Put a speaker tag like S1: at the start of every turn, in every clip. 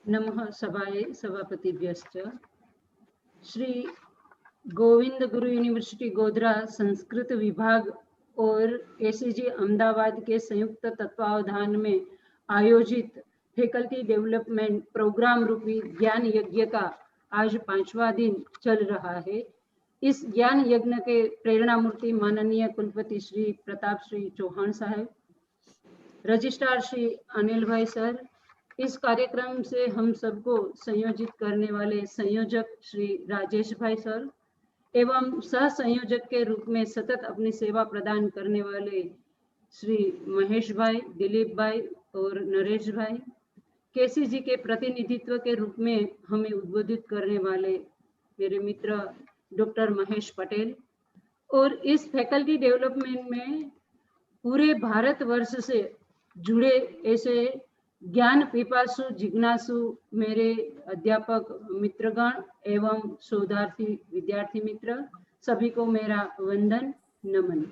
S1: नमः सभाये सभापतिभ्यश्च। श्री गोविंद गुरु यूनिवर्सिटी गोधरा संस्कृत विभाग और एसीजी अहमदाबाद के संयुक्त तत्वावधान में आयोजित फैकल्टी डेवलपमेंट प्रोग्राम रूपी ज्ञान यज्ञ का आज 5वां दिन चल रहा है। इस ज्ञान यज्ञ के प्रेरणा मूर्ति माननीय कुलपति श्री प्रताप श्री चौहान साहब, रजिस्ट्रार श्री अनिल भाई सर, इस कार्यक्रम से हम सबको संयोजित करने वाले संयोजक श्री राजेश भाई सर एवं सह संयोजक के रूप में सतत अपनी सेवा प्रदान करने वाले श्री महेश भाई, दिलीप भाई और नरेश भाई, केसी जी के प्रतिनिधित्व के रूप में हमें उद्बोधित करने वाले मेरे मित्र डॉक्टर महेश पटेल, और इस फैकल्टी डेवलपमेंट में पूरे भारतवर्ष से जुड़े ऐसे ज्ञान पिपासु जिज्ञासु मेरे अध्यापक मित्रगण एवं शोधार्थी विद्यार्थी मित्र सभी को मेरा वंदन नमन।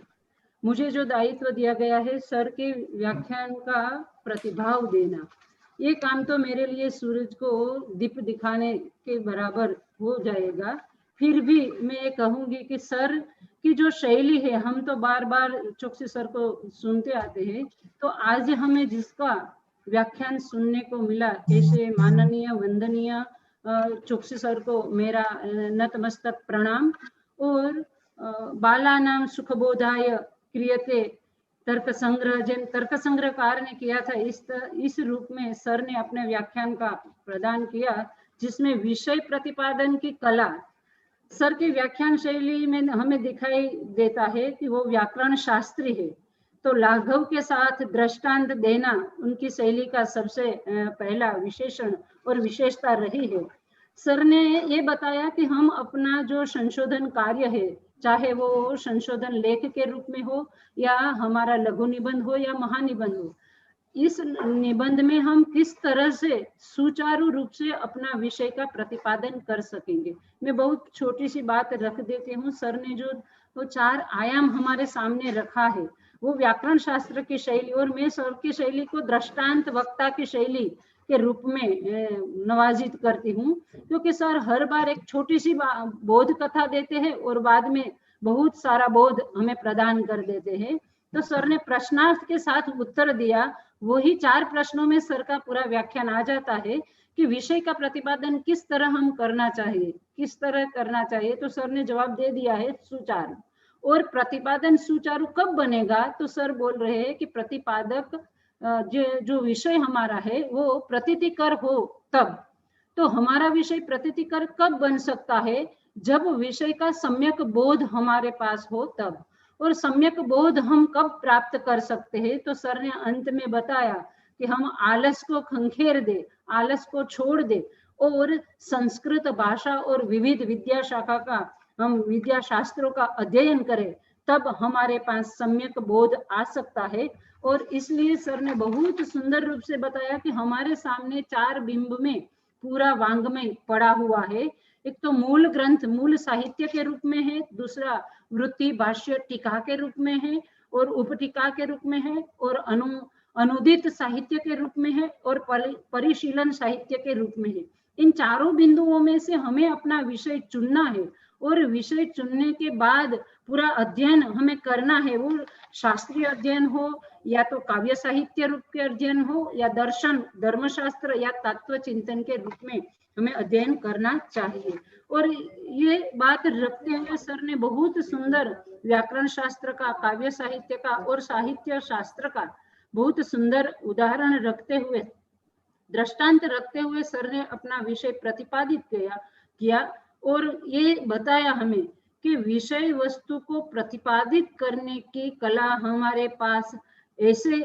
S1: मुझे जो दायित्व दिया गया है सर के व्याख्यान का प्रतिभाव देना, ये काम तो मेरे लिए सूरज को दीप दिखाने के बराबर हो जाएगा। फिर भी मैं ये कहूंगी कि सर की जो शैली है, हम तो बार बार चौकसी सर को सुनते आते हैं, तो आज हमें जिसका व्याख्यान सुनने को मिला, ऐसे माननीय वंदनीय चौकसी सर को मेरा नतमस्तक प्रणाम। और बालानाम सुखबोधाय क्रियते तर्क संग्रह, जिन तर्क संग्रहकार ने किया था, इस रूप में सर ने अपने व्याख्यान का प्रदान किया, जिसमें विषय प्रतिपादन की कला सर की व्याख्यान शैली में हमें दिखाई देता है कि वो व्याकरण शास्त्री है। तो लाघव के साथ दृष्टांत देना उनकी शैली का सबसे पहला विशेषण और विशेषता रही है। सर ने ये बताया कि हम अपना जो संशोधन कार्य है, चाहे वो संशोधन लेख के रूप में हो या हमारा लघु निबंध हो या महानिबंध हो, इस निबंध में हम किस तरह से सुचारू रूप से अपना विषय का प्रतिपादन कर सकेंगे। मैं बहुत छोटी सी बात रख देती हूँ। सर ने जो वो 4 आयाम हमारे सामने रखा है, वो व्याकरण शास्त्र की शैली, और मैं सर की शैली को दृष्टांत वक्ता की शैली के रूप में नवाजित करती हूँ, क्योंकि सर हर बार एक छोटी सी बोध कथा देते हैं और बाद में बहुत सारा बोध हमें प्रदान कर देते हैं। तो सर ने प्रश्नार्थ के साथ उत्तर दिया, वही 4 प्रश्नों में सर का पूरा व्याख्यान आ जाता है कि विषय का प्रतिपादन किस तरह हम करना चाहिए, किस तरह करना चाहिए। तो सर ने जवाब दे दिया है सुचारू। और प्रतिपादन सुचारू कब बनेगा, तो सर बोल रहे हैं कि प्रतिपादक जो विषय हमारा है वो प्रतीतिकर हो तब। तो हमारा विषय प्रतीतिकर कब बन सकता है, जब विषय का सम्यक बोध हमारे पास हो तब। और सम्यक बोध हम कब प्राप्त कर सकते हैं, तो सर ने अंत में बताया कि हम आलस को खंखेर दे, आलस को छोड़ दे और संस्कृत भाषा और विविध विद्या शाखा का हम विद्या शास्त्रों का अध्ययन करें, तब हमारे पास सम्यक बोध आ सकता है। और इसलिए सर ने बहुत सुंदर रूप से बताया कि हमारे सामने 4 बिंब में पूरा वांग्मय पड़ा हुआ है। एक तो मूल ग्रंथ, मूल साहित्य के रूप में है, दूसरा वृत्ति भाष्य टीका के रूप में है और उपटीका के रूप में है, और अनुदित साहित्य के रूप में है और परिशीलन साहित्य के रूप में है। इन चारों बिंदुओं में से हमें अपना विषय चुनना है, और विषय चुनने के बाद पूरा अध्ययन हमें करना है। वो शास्त्रीय अध्ययन हो या तो काव्य साहित्य रूप के अध्ययन हो या दर्शन, धर्मशास्त्र या तत्व चिंतन के रूप में हमें अध्ययन करना चाहिए। और ये बात रखते हुए सर ने बहुत सुंदर व्याकरण शास्त्र का, काव्य साहित्य का और साहित्य शास्त्र का बहुत सुंदर उदाहरण रखते हुए, दृष्टांत रखते हुए सर ने अपना विषय प्रतिपादित किया और ये बताया हमें कि विषय वस्तु को प्रतिपादित करने की कला हमारे पास ऐसे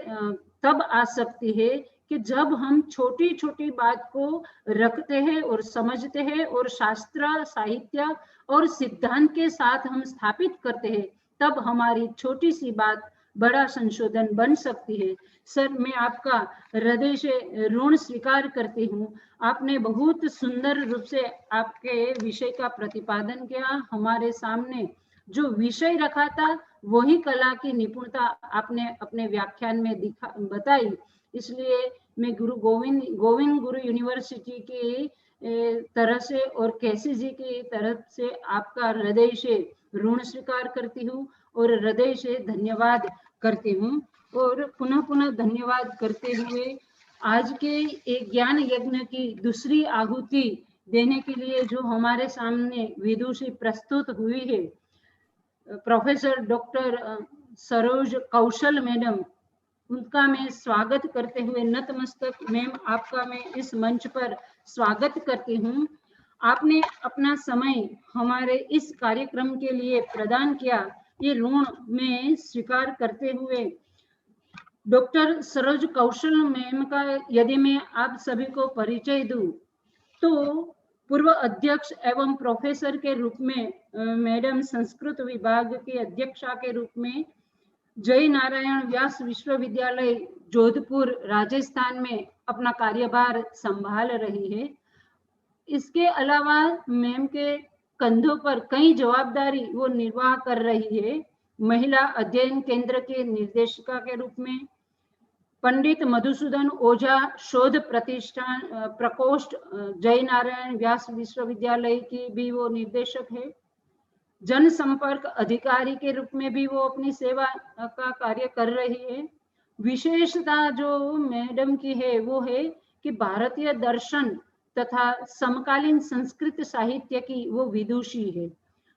S1: तब आ सकती है कि जब हम छोटी छोटी बात को रखते हैं और समझते हैं और शास्त्र, साहित्य और सिद्धांत के साथ हम स्थापित करते हैं, तब हमारी छोटी सी बात बड़ा संशोधन बन सकती है। सर, मैं आपका हृदय से ऋण स्वीकार करती हूँ। आपने बहुत सुंदर रूप से आपके विषय का प्रतिपादन किया। हमारे सामने जो विषय रखा था वही कला की निपुणता आपने अपने व्याख्यान में बताई। इसलिए मैं गोविंद गुरु यूनिवर्सिटी की तरह से और केसी जी की तरफ से आपका हृदय से ऋण स्वीकार करती हूँ और हृदय से धन्यवाद करती हूँ। और पुनः पुनः धन्यवाद करते हुए आज के एक ज्ञान यज्ञ की दूसरी आहुति देने के लिए जो हमारे सामने विदुषी प्रस्तुत हुई है, प्रोफेसर डॉक्टर सरोज कौशल मैडम, उनका मैं स्वागत करते हुए नतमस्तक मैम आपका मैं इस मंच पर स्वागत करती हूँ। आपने अपना समय हमारे इस कार्यक्रम के लिए प्रदान किया, ये ऋण में स्वीकार करते हुए डॉक्टर सरोज कौशल मैम का यदि मैं आप सभी को परिचय दूं तो पूर्व अध्यक्ष एवं प्रोफेसर के रूप में मैडम संस्कृत विभाग की अध्यक्षा के रूप में जय नारायण व्यास विश्वविद्यालय जोधपुर राजस्थान में अपना कार्यभार संभाल रही है। इसके अलावा मैम के कंधों पर कई जवाबदारी वो निर्वाह कर रही है। महिला अध्ययन केंद्र के निर्देशिका के रूप में, पंडित मधुसूदन ओझा शोध प्रतिष्ठान प्रकोष्ठ जय नारायण व्यास विश्वविद्यालय की भी वो निर्देशक है। जनसंपर्क अधिकारी के रूप में भी वो अपनी सेवा का कार्य कर रही है। विशेषता जो मैडम की है वो है कि भारतीय दर्शन तथा समकालीन संस्कृत साहित्य की वो विदुषी है।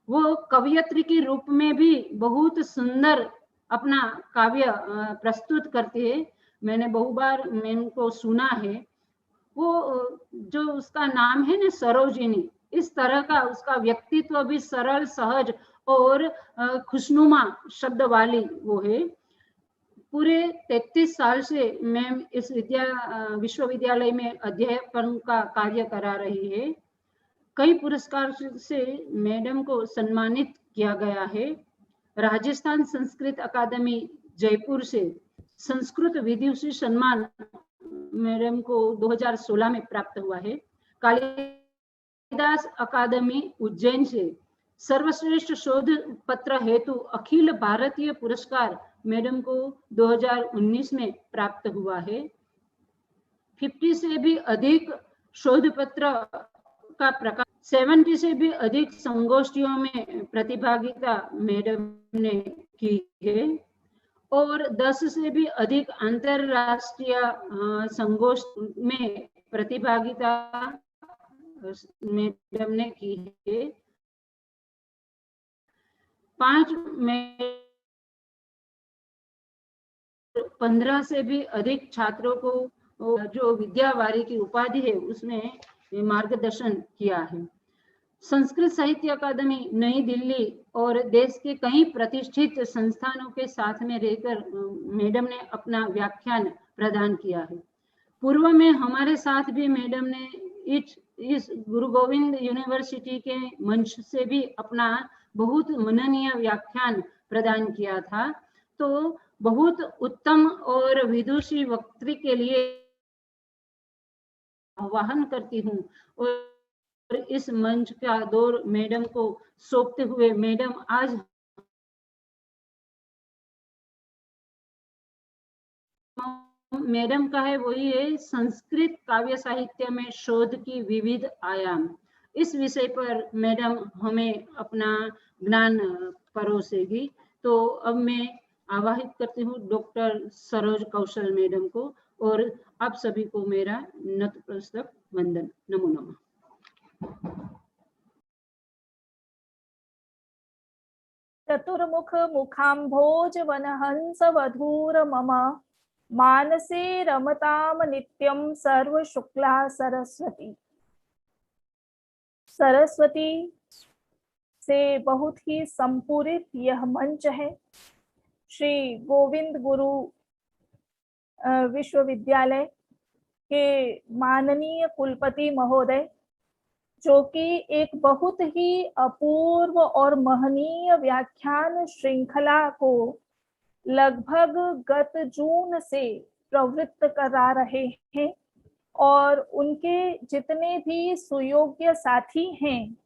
S1: वो कवयत्री के रूप में भी बहुत सुंदर अपना काव्य प्रस्तुत करती है। मैंने बहु बार मैम को सुना है। वो जो उसका नाम है ना सरोजिनी, इस तरह का उसका व्यक्तित्व भी सरल सहज और खुशनुमा शब्द वाली वो है। पूरे 33 साल से मैम इस विश्वविद्यालय में अध्यापन का कार्य करा रही है। कई पुरस्कार से मैडम को सम्मानित किया गया है। राजस्थान संस्कृत अकादमी जयपुर से संस्कृत विदुषी सम्मान मैडम को 2016 में प्राप्त हुआ है। कालिदास अकादमी उज्जैन से सर्वश्रेष्ठ शोध पत्र हेतु अखिल भारतीय पुरस्कार मैडम को 2019 में प्राप्त हुआ है। 50 से भी अधिक शोध पत्र का प्रकाश, 70 से भी अधिक संगोष्ठियों में प्रतिभागिता मैडम ने की है और 10 से भी अधिक अंतरराष्ट्रीय संगोष्ठी में प्रतिभागिता मैडम ने की है। 15 से भी अधिक छात्रों को जो विद्यावारी की उपाधि है उसमें मार्गदर्शन किया है। संस्कृत साहित्य अकादमी नई दिल्ली और देश के कई प्रतिष्ठित संस्थानों के साथ में रहकर मैडम ने अपना व्याख्यान प्रदान किया है। पूर्व में हमारे साथ भी मैडम ने इस गुरु गोविंद यूनिवर्सिटी के मंच से भी अपना बहुत मननीय व्याख्यान प्रदान किया था। तो बहुत उत्तम और विदुषी वक्तृ के लिए आह्वान करती हूँ और इस मंच का दौर मैडम को सौंपते हुए मैडम आज मैडम का है वही है संस्कृत काव्य साहित्य में शोध की विविध आयाम। इस विषय पर मैडम हमें अपना ज्ञान परोसेगी। तो अब मैं आवाहित करती हूँ डॉक्टर सरोज कौशल मैडम को और आप सभी को मेरा नतमस्तक वंदन। नमो नमः।
S2: चतुर्मुख मुखाम्भोज वनहंस वधूर मम मानसे रमताम नित्यम सर्व शुक्ला सरस्वती। सरस्वती से बहुत ही संपूरित यह मंच है। श्री गोविंद गुरु विश्वविद्यालय के माननीय कुलपति महोदय, जो कि एक बहुत ही अपूर्व और महनीय व्याख्यान श्रृंखला को लगभग गत जून से प्रवृत्त करा रहे हैं और उनके जितने भी सुयोग्य साथी हैं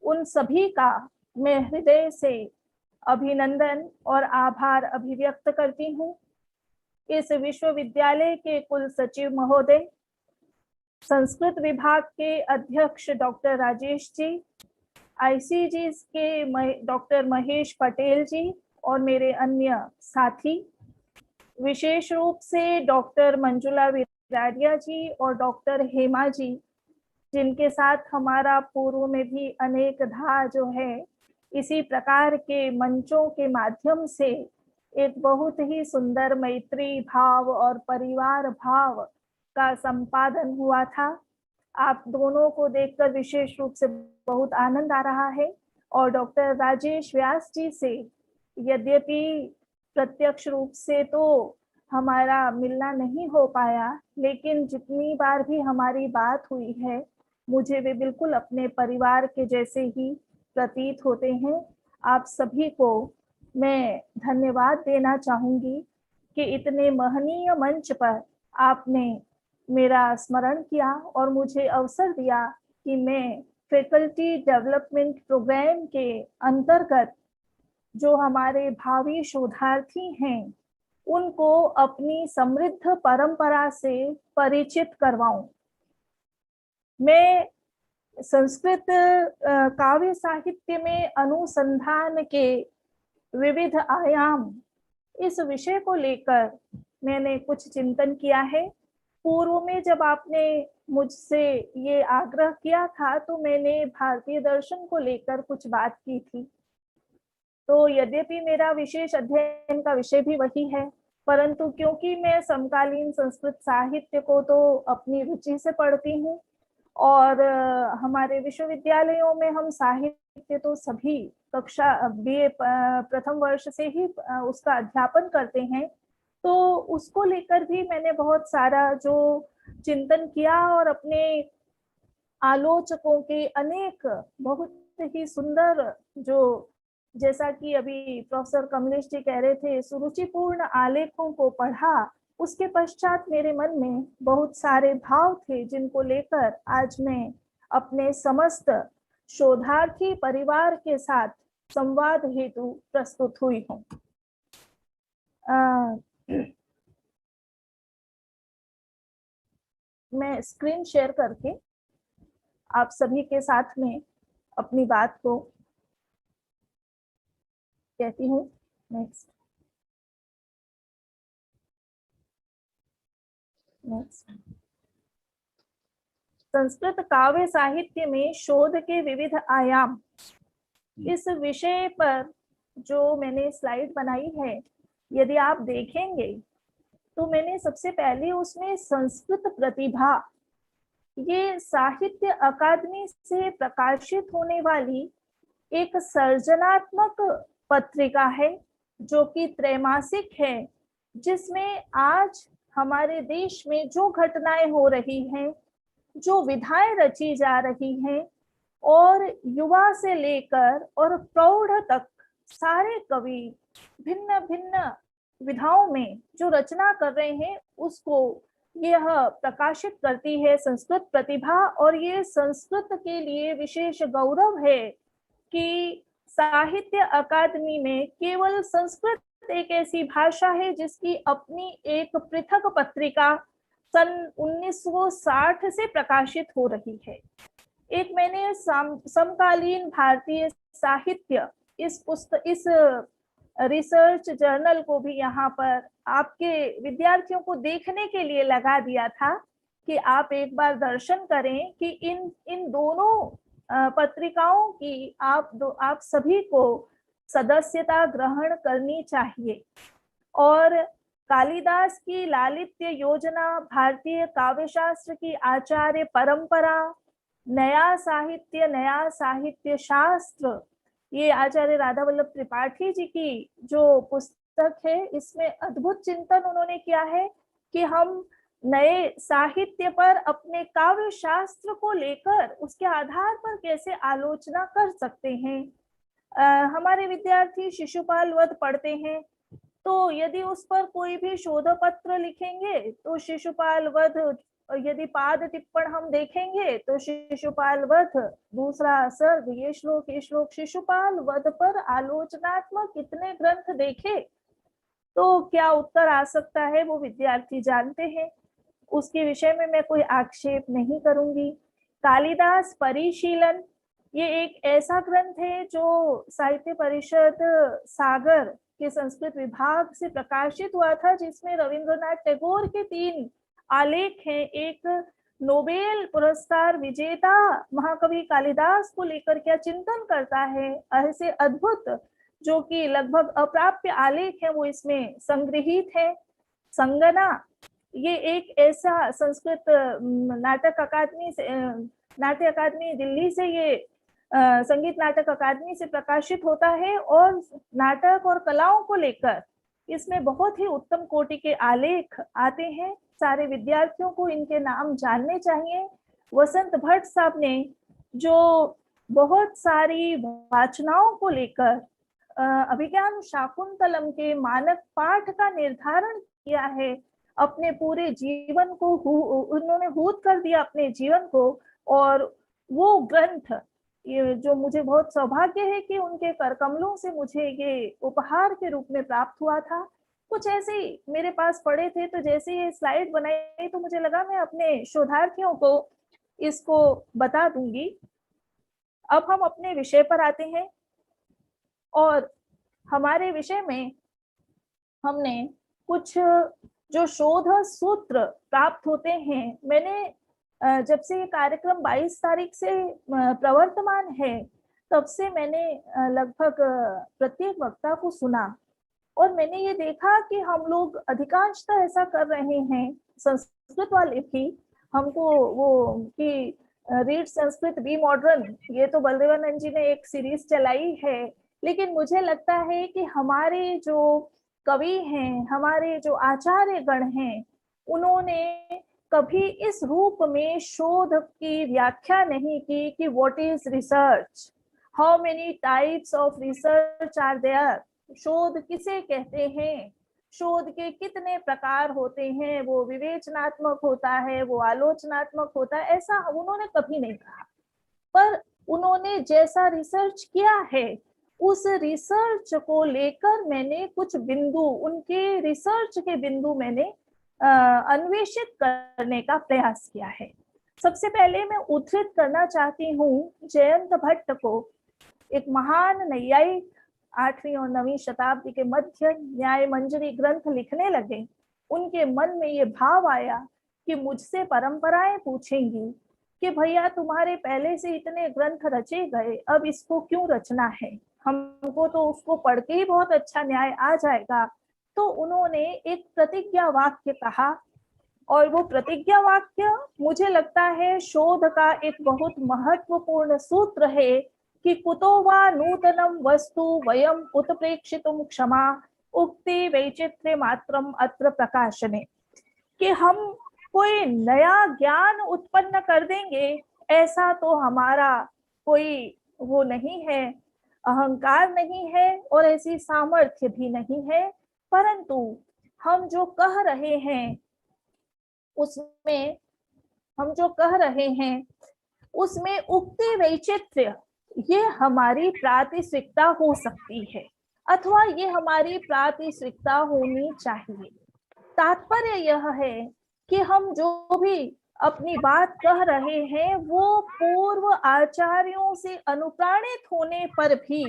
S2: उन सभी का मैं हृदय से अभिनंदन और आभार अभिव्यक्त करती हूँ। इस विश्वविद्यालय के कुल सचिव महोदय, संस्कृत विभाग के अध्यक्ष डॉक्टर राजेश जी, ICG के डॉक्टर महेश पटेल जी और मेरे अन्य साथी, विशेष रूप से डॉक्टर मंजुला विराडिया जी और डॉक्टर हेमा जी, जिनके साथ हमारा पूर्व में भी अनेकधा जो है इसी प्रकार के मंचों के माध्यम से एक बहुत ही सुंदर मैत्री भाव और परिवार भाव का संपादन हुआ था। आप दोनों को देखकर विशेष रूप से बहुत आनंद आ रहा है। और डॉक्टर राजेश व्यास जी से यद्यपि प्रत्यक्ष रूप से तो हमारा मिलना नहीं हो पाया, लेकिन जितनी बार भी हमारी बात हुई है मुझे वे बिल्कुल अपने परिवार के जैसे ही प्रतीत होते हैं। आप सभी को मैं धन्यवाद देना चाहूंगी कि इतने महनीय मंच पर आपने मेरा स्मरण किया और मुझे अवसर दिया कि मैं फैकल्टी डेवलपमेंट प्रोग्राम के अंतर्गत जो हमारे भावी शोधार्थी हैं उनको अपनी समृद्ध परंपरा से परिचित करवाऊं। मैं संस्कृत काव्य साहित्य में अनुसंधान के विविध आयाम इस विषय को लेकर मैंने कुछ चिंतन किया है। पूर्व में जब आपने मुझसे ये आग्रह किया था तो मैंने भारतीय दर्शन को लेकर कुछ बात की थी। तो यद्यपि मेरा विशेष अध्ययन का विषय भी वही है, परंतु क्योंकि मैं समकालीन संस्कृत साहित्य को तो अपनी रुचि से पढ़ती हूँ और हमारे विश्वविद्यालयों में हम साहित्य तो सभी कक्षा BA प्रथम वर्ष से ही उसका अध्यापन करते हैं, तो उसको लेकर भी मैंने बहुत सारा जो चिंतन किया और अपने आलोचकों के अनेक बहुत ही सुंदर जो जैसा कि अभी प्रोफेसर कमलेश जी कह रहे थे सुरुचिपूर्ण आलेखों को पढ़ा। उसके पश्चात मेरे मन में बहुत सारे भाव थे जिनको लेकर आज मैं अपने समस्त शोधार्थी परिवार के साथ संवाद हेतु प्रस्तुत हुई हूँ। मैं स्क्रीन शेयर करके आप सभी के साथ में अपनी बात को कहती हूँ। नेक्स्ट। संस्कृत काव्य साहित्य में शोध के विविध आयाम, इस विषय पर जो मैंने स्लाइड बनाई है, यदि आप देखेंगे तो मैंने सबसे पहले उसमें संस्कृत प्रतिभा, ये साहित्य अकादमी से प्रकाशित होने वाली एक सर्जनात्मक पत्रिका है जो कि त्रैमासिक है, जिसमें आज हमारे देश में जो घटनाएं हो रही हैं, जो विधाएं रची जा रही हैं और युवा से लेकर और प्रौढ़ तक सारे कवि भिन्न भिन्न विधाओं में जो रचना कर रहे हैं उसको यह प्रकाशित करती है संस्कृत प्रतिभा। और ये संस्कृत के लिए विशेष गौरव है कि साहित्य अकादमी में केवल संस्कृत एक ऐसी भाषा है जिसकी अपनी एक पृथक पत्रिका सन 1960 से प्रकाशित हो रही है। एक मैंने समकालीन भारतीय साहित्य इस रिसर्च जर्नल को भी यहाँ पर आपके विद्यार्थियों को देखने के लिए लगा दिया था कि आप एक बार दर्शन करें कि इन दोनों पत्रिकाओं की आप सभी को सदस्यता ग्रहण करनी चाहिए। और कालिदास की लालित्य योजना, भारतीय काव्य शास्त्र की आचार्य परंपरा, नया साहित्य शास्त्र, ये आचार्य राधा वल्लभ त्रिपाठी जी की जो पुस्तक है, इसमें अद्भुत चिंतन उन्होंने किया है कि हम नए साहित्य पर अपने काव्य शास्त्र को लेकर उसके आधार पर कैसे आलोचना कर सकते हैं। हमारे विद्यार्थी शिशुपाल वध पढ़ते हैं, तो यदि उस पर कोई भी शोध पत्र लिखेंगे तो शिशुपाल वध, यदि पाद टिप्पण हम देखेंगे तो शिशुपाल वध दूसरा सर्ग, ये श्लोक शिशुपाल वध पर आलोचनात्मक कितने ग्रंथ देखे, तो क्या उत्तर आ सकता है वो विद्यार्थी जानते हैं, उसके विषय में मैं कोई आक्षेप नहीं करूंगी। कालिदास परिशीलन, ये एक ऐसा ग्रंथ है जो साहित्य परिषद सागर के संस्कृत विभाग से प्रकाशित हुआ था, जिसमें रविंद्रनाथ टैगोर के 3 आलेख हैं। एक नोबेल पुरस्कार विजेता महाकवि कालिदास को लेकर क्या चिंतन करता है, ऐसे अद्भुत जो कि लगभग अप्राप्य आलेख है वो इसमें संग्रहित है। संगना, ये एक ऐसा संस्कृत नाटक अकादमी से, नाट्य अकादमी दिल्ली से, ये संगीत नाटक अकादमी से प्रकाशित होता है और नाटक और कलाओं को लेकर इसमें बहुत ही उत्तम कोटि के आलेख आते हैं। सारे विद्यार्थियों को इनके नाम जानने चाहिए। वसंत भट्ट साहब ने जो बहुत सारी वाचनाओं को लेकर अभिज्ञान शाकुंतलम के मानक पाठ का निर्धारण किया है, अपने पूरे जीवन को उन्होंने हूत कर दिया अपने जीवन को, और वो ग्रंथ ये जो मुझे बहुत सौभाग्य है कि उनके करकमलों से मुझे ये उपहार के रूप में प्राप्त हुआ था। कुछ ऐसे ही मेरे पास पड़े थे, तो जैसे ये स्लाइड बनाई तो मुझे लगा मैं अपने शोधार्थियों को इसको बता दूंगी। अब हम अपने विषय पर आते हैं और हमारे विषय में हमने कुछ जो शोध सूत्र प्राप्त होते हैं, मैंने जब से ये कार्यक्रम 22 तारीख से प्रवर्तमान है तब से मैंने लगभग प्रत्येक वक्ता को सुना और मैंने ये देखा कि हम लोग अधिकांशतः ऐसा कर रहे हैं, संस्कृत वाले भी हमको वो कि रीड संस्कृत बी मॉडर्न, ये तो बलदेवानंद जी ने एक सीरीज चलाई है, लेकिन मुझे लगता है कि हमारे जो कवि हैं, हमारे जो आचार्य गण हैं, उन्होंने कभी इस रूप में शोध की व्याख्या नहीं की कि what is research, how many types of research are there, शोध किसे कहते हैं, शोध के कितने प्रकार होते हैं, वो विवेचनात्मक होता है, वो आलोचनात्मक होता है, ऐसा उन्होंने कभी नहीं कहा। पर उन्होंने जैसा रिसर्च किया है उस रिसर्च को लेकर मैंने कुछ बिंदु, उनके रिसर्च के बिंदु मैंने अन्वेषित करने का प्रयास किया है। सबसे पहले मैं उद्धृत करना चाहती हूँ जयंत भट्ट को, एक महान नैयायिक, 8वीं और 9वीं शताब्दी के मध्य न्याय मंजरी ग्रंथ लिखने लगे। उनके मन में ये भाव आया कि मुझसे परंपराएं पूछेंगी कि भैया तुम्हारे पहले से इतने ग्रंथ रचे गए, अब इसको क्यों रचना है, हमको तो उसको पढ़ के ही बहुत अच्छा न्याय आ जाएगा। तो उन्होंने एक प्रतिज्ञा वाक्य कहा और वो प्रतिज्ञा वाक्य मुझे लगता है शोध का एक बहुत महत्वपूर्ण सूत्र है कि कुतो वा नूतनम वस्तु वयम उत्प्रेक्षितुम क्षमा उक्ति वैचित्र्य मात्रम अत्र प्रकाशने, कि हम कोई नया ज्ञान उत्पन्न कर देंगे ऐसा तो हमारा कोई वो नहीं है, अहंकार नहीं है और ऐसी सामर्थ्य भी नहीं है, परंतु हम जो कह रहे हैं उसमें उसमें उक्ति वैचित्र्य ये हमारी प्रातिशिकता हो सकती है अथवा ये हमारी प्रातिशिकता होनी चाहिए। तात्पर्य यह है कि हम जो भी अपनी बात कह रहे हैं वो पूर्व आचार्यों से अनुप्राणित होने पर भी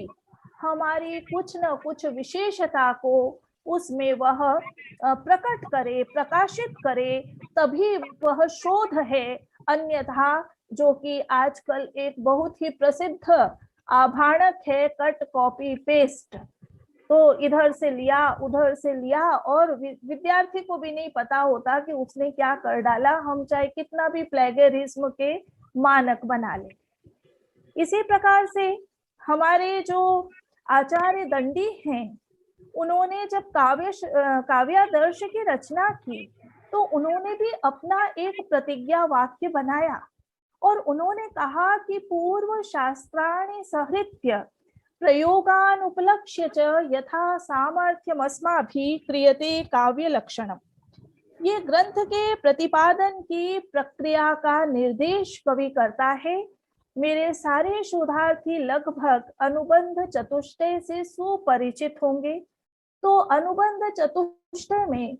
S2: हमारी कुछ न कुछ विशेषता को उसमें वह प्रकट करे, प्रकाशित करे, तभी वह शोध है। अन्यथा जो कि आजकल एक बहुत ही प्रसिद्ध आभाणक है, कट कॉपी पेस्ट, तो इधर से लिया उधर से लिया और विद्यार्थी को भी नहीं पता होता कि उसने क्या कर डाला, हम चाहे कितना भी प्लेगरिज्म के मानक बना ले। इसी प्रकार से हमारे जो आचार्य दंडी हैं, उन्होंने जब काव्यादर्श की रचना की तो उन्होंने भी अपना एक प्रतिज्ञा वाक्य बनाया और उन्होंने कहा कि पूर्व शास्त्राणि सहृत्य प्रयोगान उपलक्ष्य च यथा सामर्थ्यमस्माभिः क्रियते काव्य लक्षणम। ये ग्रंथ के प्रतिपादन की प्रक्रिया का निर्देश कवि करता है। मेरे सारे शोधार्थी लगभग अनुबंध चतुष्टय से सुपरिचित होंगे। तो अनुबंध चतुष्टय में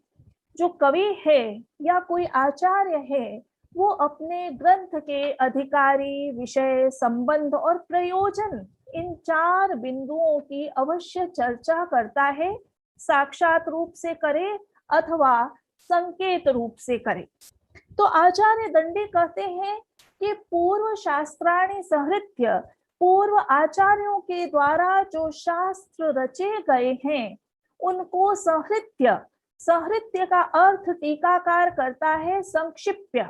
S2: जो कवि है या कोई आचार्य है वो अपने ग्रंथ के अधिकारी, विषय, संबंध और प्रयोजन, इन 4 बिंदुओं की अवश्य चर्चा करता है, साक्षात रूप से करे अथवा संकेत रूप से करे। तो आचार्य दंडी कहते हैं कि पूर्व शास्त्राणि सहृत्य, पूर्व आचार्यों के द्वारा जो शास्त्र रचे गए हैं उनको सहृत्य, सहृत्य का अर्थ टीकाकार करता है संक्षिप्य।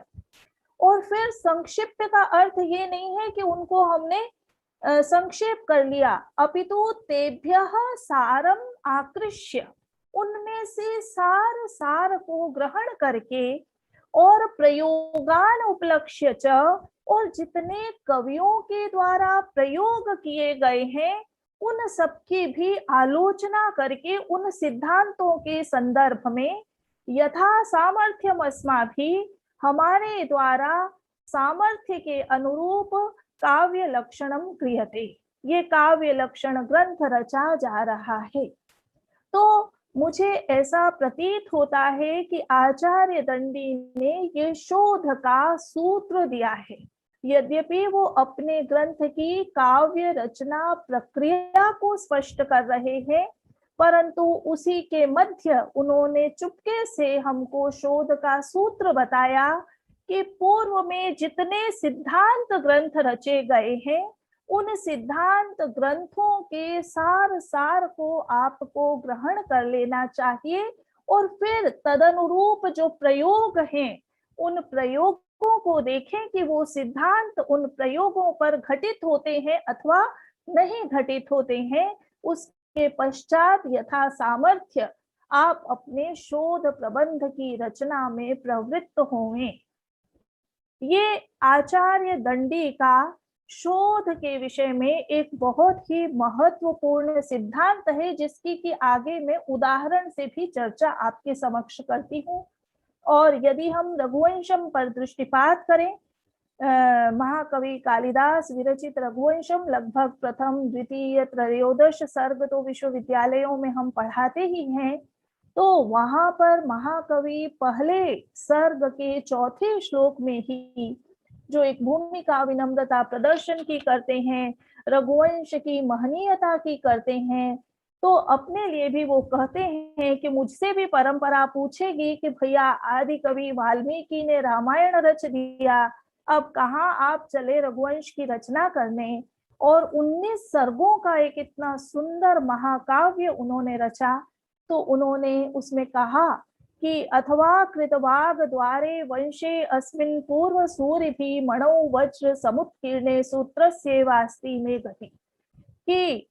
S2: और फिर संक्षिप्त का अर्थ ये नहीं है कि उनको हमने संक्षेप कर लिया, अपितु तेभ्यः सारम आकृष्य, उनमें से सार को ग्रहण करके और प्रयोगान उपलक्ष्य च, और जितने कवियों के द्वारा प्रयोग किए गए हैं उन सबकी भी आलोचना करके उन सिद्धांतों के संदर्भ में यथा सामर्थ्यम अस्माभिः, हमारे द्वारा सामर्थ्य के अनुरूप काव्य लक्षणम क्रियते, ये काव्य लक्षण ग्रंथ रचा जा रहा है। तो मुझे ऐसा प्रतीत होता है कि आचार्य दंडी ने ये शोध का सूत्र दिया है। यद्यपि वो अपने ग्रंथ की काव्य रचना प्रक्रिया को स्पष्ट कर रहे हैं, परंतु उसी के मध्य उन्होंने चुपके से हमको शोध का सूत्र बताया कि पूर्व में जितने सिद्धांत ग्रंथ रचे गए हैं उन सिद्धांत ग्रंथों के सार को आपको ग्रहण कर लेना चाहिए, और फिर तदनुरूप जो प्रयोग हैं उन प्रयोगों को देखें कि वो सिद्धांत उन प्रयोगों पर घटित होते हैं अथवा नहीं घटित होते हैं। उसके पश्चात यथा सामर्थ्य आप अपने शोध प्रबंध की रचना में प्रवृत्त होंगे। ये आचार्य दंडी का शोध के विषय में एक बहुत ही महत्वपूर्ण सिद्धांत है, जिसकी कि आगे मैं उदाहरण से भी चर्चा आपके समक्ष करती हूँ। और यदि हम रघुवंशम पर दृष्टिपात करें, महाकवि कालिदास विरचित रघुवंशम लगभग प्रथम, द्वितीय, त्रयोदश सर्ग तो विश्वविद्यालयों में हम पढ़ाते ही हैं। तो वहां पर महाकवि पहले सर्ग के चौथे श्लोक में ही जो एक भूमिका विनम्रता प्रदर्शन की करते हैं, रघुवंश की महनीयता की करते हैं, तो अपने लिए भी वो कहते हैं कि मुझसे भी परंपरा पूछेगी कि भैया आदि कवि वाल्मीकि ने रामायण रच दिया, अब कहाँ आप चले रघुवंश की रचना करने। और 19 सर्गों का एक इतना सुंदर महाकाव्य उन्होंने रचा। तो उन्होंने उसमें कहा कि अथवा कृतवाग द्वारे वंशे अस्मिन् पूर्व सूरिभिः मणौ वज्र समुत्कीर्णे सूत्रस्य वास्ति में गति, कि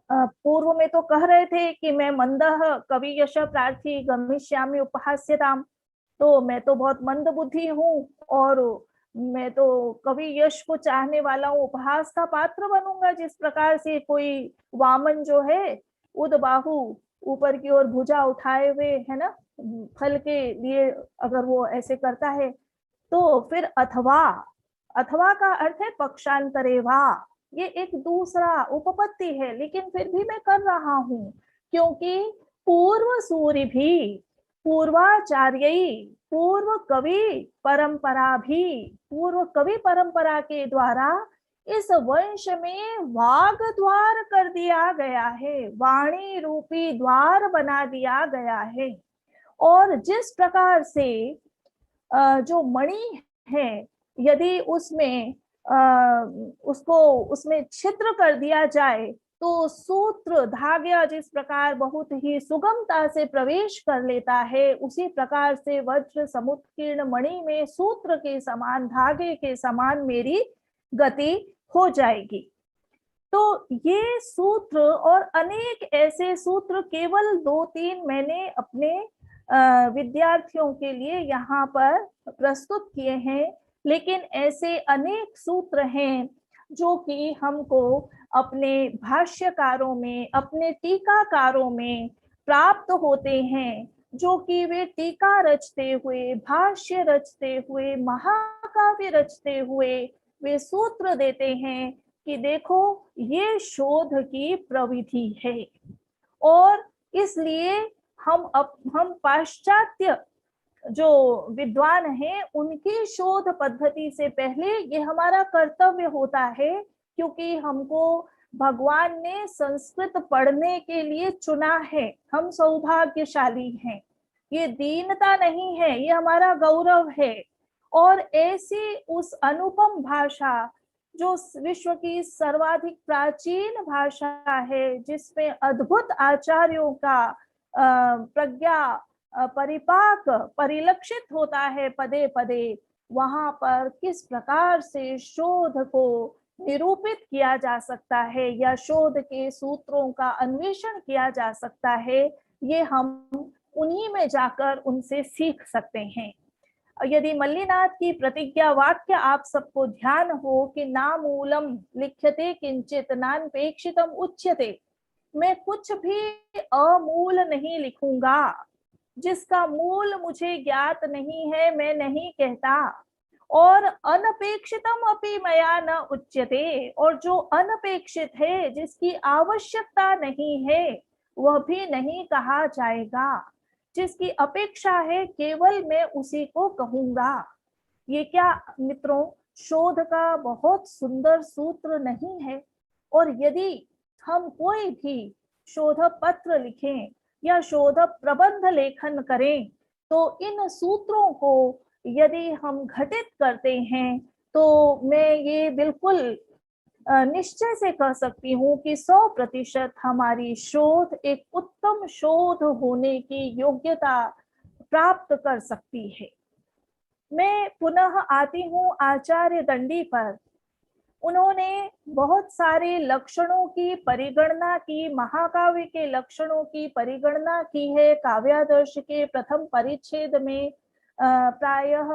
S2: पूर्व में तो कह रहे थे कि मैं मंदः कवि यश प्रार्थी गमिष्यामि उपहास्यताम, तो मैं तो बहुत मंद बुद्धि हूँ और मैं तो कवि यश को चाहने वाला हूँ, उपहास का पात्र बनूंगा। जिस प्रकार से कोई वामन जो है उदबाहु ऊपर की ओर भुजा उठाए हुए है ना, फल के लिए अगर वो ऐसे करता है, तो फिर अथवा, अथवा का अर्थ है पक्षांतरे वा, ये एक दूसरा उपपत्ति है, लेकिन फिर भी मैं कर रहा हूँ क्योंकि पूर्व सूरि भी, पूर्वाचार्य, पूर्व कवि परंपरा भी, पूर्व कवि परंपरा के द्वारा इस वंश में वाग द्वार कर दिया गया है, वाणी रूपी द्वार बना दिया गया है। और जिस प्रकार से जो मणि है, यदि उसमें उसको उसमें छिद्र कर दिया जाए तो सूत्र धागा जिस प्रकार बहुत ही सुगमता से प्रवेश कर लेता है, उसी प्रकार से वज्र समुत्कीर्ण मणि में सूत्र के समान, धागे के समान मेरी गति हो जाएगी। तो ये सूत्र और अनेक ऐसे सूत्र, केवल 2-3 मैंने अपने विद्यार्थियों के लिए यहाँ पर प्रस्तुत किए हैं, लेकिन ऐसे अनेक सूत्र हैं जो कि हमको अपने भाष्यकारों में, अपने टीकाकारों में प्राप्त होते हैं, जो कि वे टीका रचते हुए, भाष्य रचते हुए, महाकाव्य रचते हुए वे सूत्र देते हैं कि देखो ये शोध की प्रविधि है। और इसलिए हम पाश्चात्य जो विद्वान हैं उनकी शोध पद्धति से पहले ये हमारा कर्तव्य होता है, क्योंकि हमको भगवान ने संस्कृत पढ़ने के लिए चुना है। हम सौभाग्यशाली हैं, ये दीनता नहीं है, ये हमारा गौरव है। और ऐसी उस अनुपम भाषा जो विश्व की सर्वाधिक प्राचीन भाषा है, जिसमें अद्भुत आचार्यों का प्रज्ञा परिपाक परिलक्षित होता है पदे पदे, वहां पर किस प्रकार से शोध को निरूपित किया जा सकता है या शोध के सूत्रों का अन्वेषण किया जा सकता है, ये हम उन्हीं में जाकर उनसे सीख सकते हैं। यदि मल्लिनाथ की प्रतिज्ञा वाक्य आप सबको ध्यान हो कि नामूलम लिख्यते किंचित नानपेक्षितम उच्यते, मैं कुछ भी अमूल नहीं लिखूंगा, जिसका मूल मुझे ज्ञात नहीं है मैं नहीं कहता। और अनपेक्षितम अपि मया न उच्यते, और जो अनपेक्षित है, जिसकी आवश्यकता नहीं है, वह भी नहीं कहा जाएगा। जिसकी अपेक्षा है केवल मैं उसी को कहूंगा। ये क्या मित्रों शोध का बहुत सुंदर सूत्र नहीं है? और यदि हम कोई भी शोध पत्र लिखें या शोध प्रबंध लेखन करें, तो इन सूत्रों को यदि हम घटित करते हैं, तो मैं ये बिल्कुल निश्चय से कह सकती हूँ कि 100% हमारी शोध एक उत्तम शोध होने की योग्यता प्राप्त कर सकती है। मैं पुनः आती हूँ आचार्य दंडी पर। उन्होंने बहुत सारे लक्षणों की परिगणना की, महाकाव्य के लक्षणों की परिगणना की है। काव्यादर्श के प्रथम परिच्छेद में प्रायः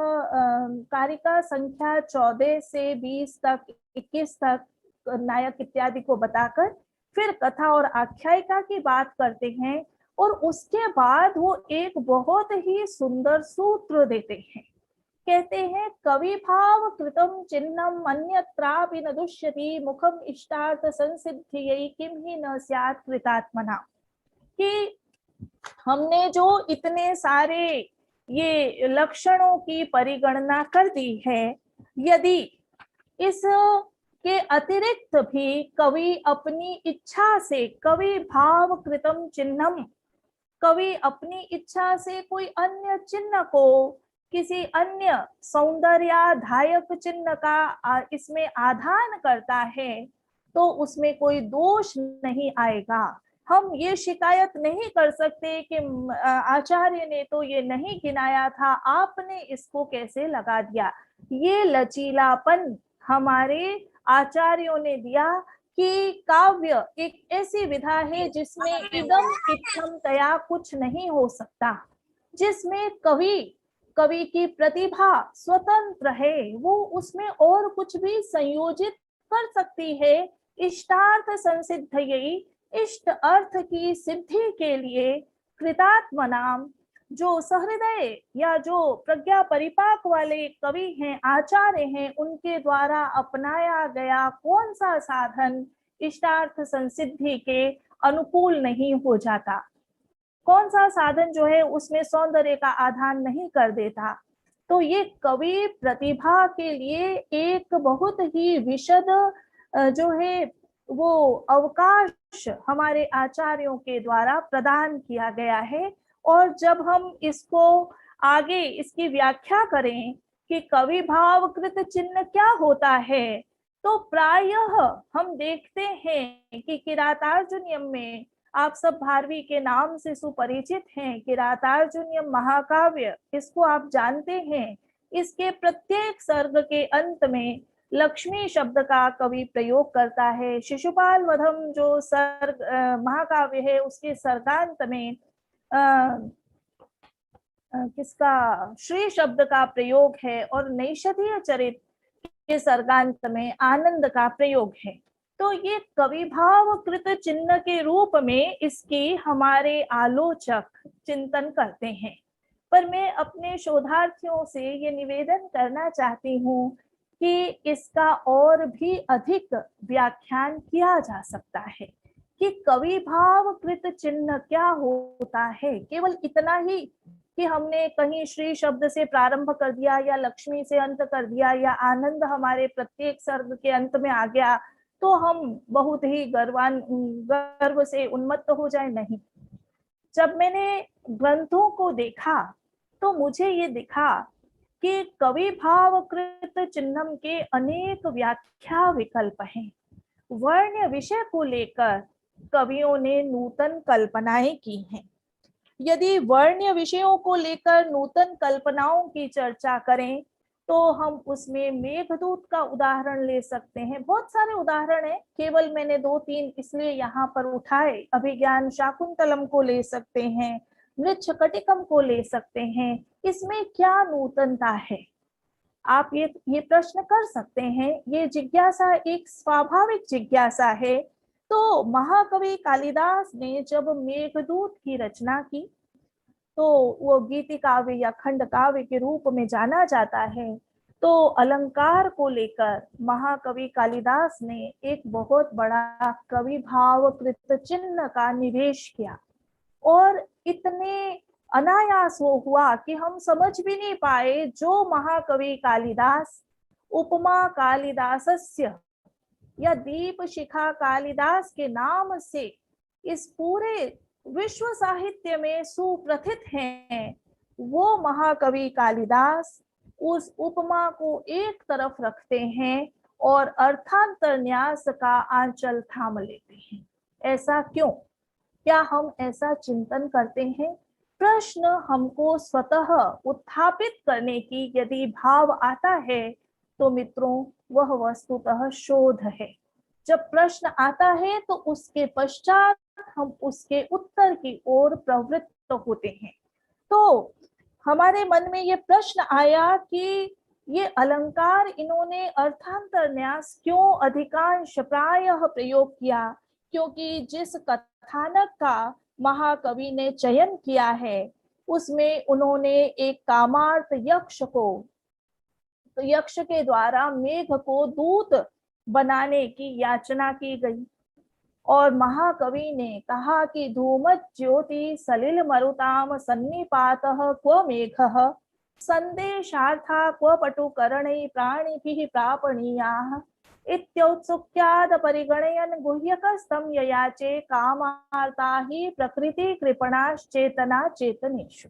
S2: कारिका संख्या 14 से 20 तक 21 तक नायक इत्यादि को बताकर फिर कथा और आख्यायिका की बात करते हैं, और उसके बाद वो एक बहुत ही सुंदर सूत्र देते हैं। कहते हैं कवि भाव कृतम चिन्हम अन्यत्रापि न दुष्यति मुखम इष्टार्थ संसिद्धियै किम ही न स्यात् कृतात्मना। कि हमने जो इतने सारे ये लक्षणों की परिगणना कर दी है, यदि इस के अतिरिक्त भी कवि अपनी इच्छा से कवि भाव कृतम चिन्हम, कवि अपनी इच्छा से कोई अन्य चिन्ह को किसी अन्य सौंदर्याधायक चिन्ह का इसमें आधान करता है, तो उसमें कोई दोष नहीं आएगा। हम ये शिकायत नहीं कर सकते कि आचार्य ने तो ये नहीं गिनाया था, आपने इसको कैसे लगा दिया। ये लचीलापन हमारे आचार्यों ने दिया कि काव्य एक ऐसी विधा है जिसमें इदम इत्थम तया कुछ नहीं हो सकता, जिसमें कवि की प्रतिभा स्वतंत्र है, वो उसमें और कुछ भी संयोजित कर सकती है। इष्टार्थ संसिद्धयै, इष्ट अर्थ की सिद्धि के लिए कृतात्मनाम, जो सहृदय या जो प्रज्ञा परिपाक वाले कवि हैं, आचार्य हैं, उनके द्वारा अपनाया गया कौन सा साधन इष्टार्थ संसिद्धि के अनुकूल नहीं हो जाता, कौन सा साधन जो है उसमें सौंदर्य का आधान नहीं कर देता। तो ये कवि प्रतिभा के लिए एक बहुत ही विशद जो है वो अवकाश हमारे आचार्यों के द्वारा प्रदान किया गया है। और जब हम इसको आगे इसकी व्याख्या करें कि कवि भावकृत चिन्ह क्या होता है, तो प्रायः हम देखते हैं कि किरातार्जुनीयम में, आप सब भारवी के नाम से सुपरिचित हैं, किरातार्जुनीयम महाकाव्य, इसको आप जानते हैं। इसके प्रत्येक सर्ग के अंत में लक्ष्मी शब्द का कवि प्रयोग करता है। शिशुपाल वधम जो सर्ग महाकाव्य है, उसके सर्गांत में किसका श्री शब्द का प्रयोग है, और नैषधीय चरित के सर्गांत में आनंद का प्रयोग है। तो ये कवि भावकृत चिन्ह के रूप में इसकी हमारे आलोचक चिंतन करते हैं। पर मैं अपने शोधार्थियों से ये निवेदन करना चाहती हूँ कि इसका और भी अधिक व्याख्यान किया जा सकता है, कि कवि भाव कृत चिन्ह क्या होता है। केवल इतना ही कि हमने कहीं श्री शब्द से प्रारंभ कर दिया या लक्ष्मी से अंत कर दिया या आनंद हमारे प्रत्येक सर्ग के अंत में आ गया तो हम बहुत ही गर्व से उन्मत्त हो जाए, नहीं। जब मैंने ग्रंथों को देखा तो मुझे ये दिखा कि कवि भाव कृत चिन्हम के अनेक व्याख्या विकल्प हैं। वर्ण विषय को लेकर कवियों ने नूतन कल्पनाएं की हैं। यदि वर्ण विषयों को लेकर नूतन कल्पनाओं की चर्चा करें तो हम उसमें मेघदूत का उदाहरण ले सकते हैं। बहुत सारे उदाहरण हैं, केवल मैंने 2-3 इसलिए यहाँ पर उठाए। अभिज्ञान शाकुंतलम को ले सकते हैं, मृच्छकटिकम को ले सकते हैं। इसमें क्या नूतनता है, आप ये प्रश्न कर सकते हैं। ये जिज्ञासा एक स्वाभाविक जिज्ञासा है। तो महाकवि कालिदास ने जब मेघदूत की रचना की तो वो गीति काव्य या खंड काव्य के रूप में जाना जाता है। तो अलंकार को लेकर महाकवि कालिदास ने एक बहुत बड़ा कवि भाव कृत चिन्ह का निवेश किया और इतने अनायास वो हुआ कि हम समझ भी नहीं पाए। जो महाकवि कालिदास उपमा कालिदासस्य या दीप शिखा कालिदास के नाम से इस पूरे विश्व साहित्य में सुप्रथित हैं, वो महाकवि कालिदास उस उपमा को एक तरफ रखते हैं और अर्थांतर न्यास का आंचल थाम लेते हैं। ऐसा क्यों? क्या हम ऐसा चिंतन करते हैं? प्रश्न हमको स्वतः उत्थापित करने की यदि भाव आता है तो मित्रों वह वस्तुतः शोध है। जब प्रश्न आता है तो उसके पश्चात हम उसके उत्तर की ओर प्रवृत्त होते हैं। तो हमारे मन में ये प्रश्न आया कि ये अलंकार इन्होंने अर्थांतर न्यास क्यों अधिकांश प्रायः प्रयोग किया, क्योंकि जिस कथानक का महाकवि ने चयन किया है उसमें उन्होंने एक कामार्त यक्ष को, तो यक्ष के द्वारा मेघ को दूत बनाने की याचना की गई और महाकवि ने कहा कि धूमत ज्योति सलिल मरुताम सन्निपातः क्व मेघः संदेशार्था क्व पटुकरणै प्राणिभिः प्रापणीयाः इत्योत्सुक्याद परिगणयन् गुह्यकस्तं ययाचे कामार्ता हि प्रकृति कृपणाश्चेतना चेतनेषु।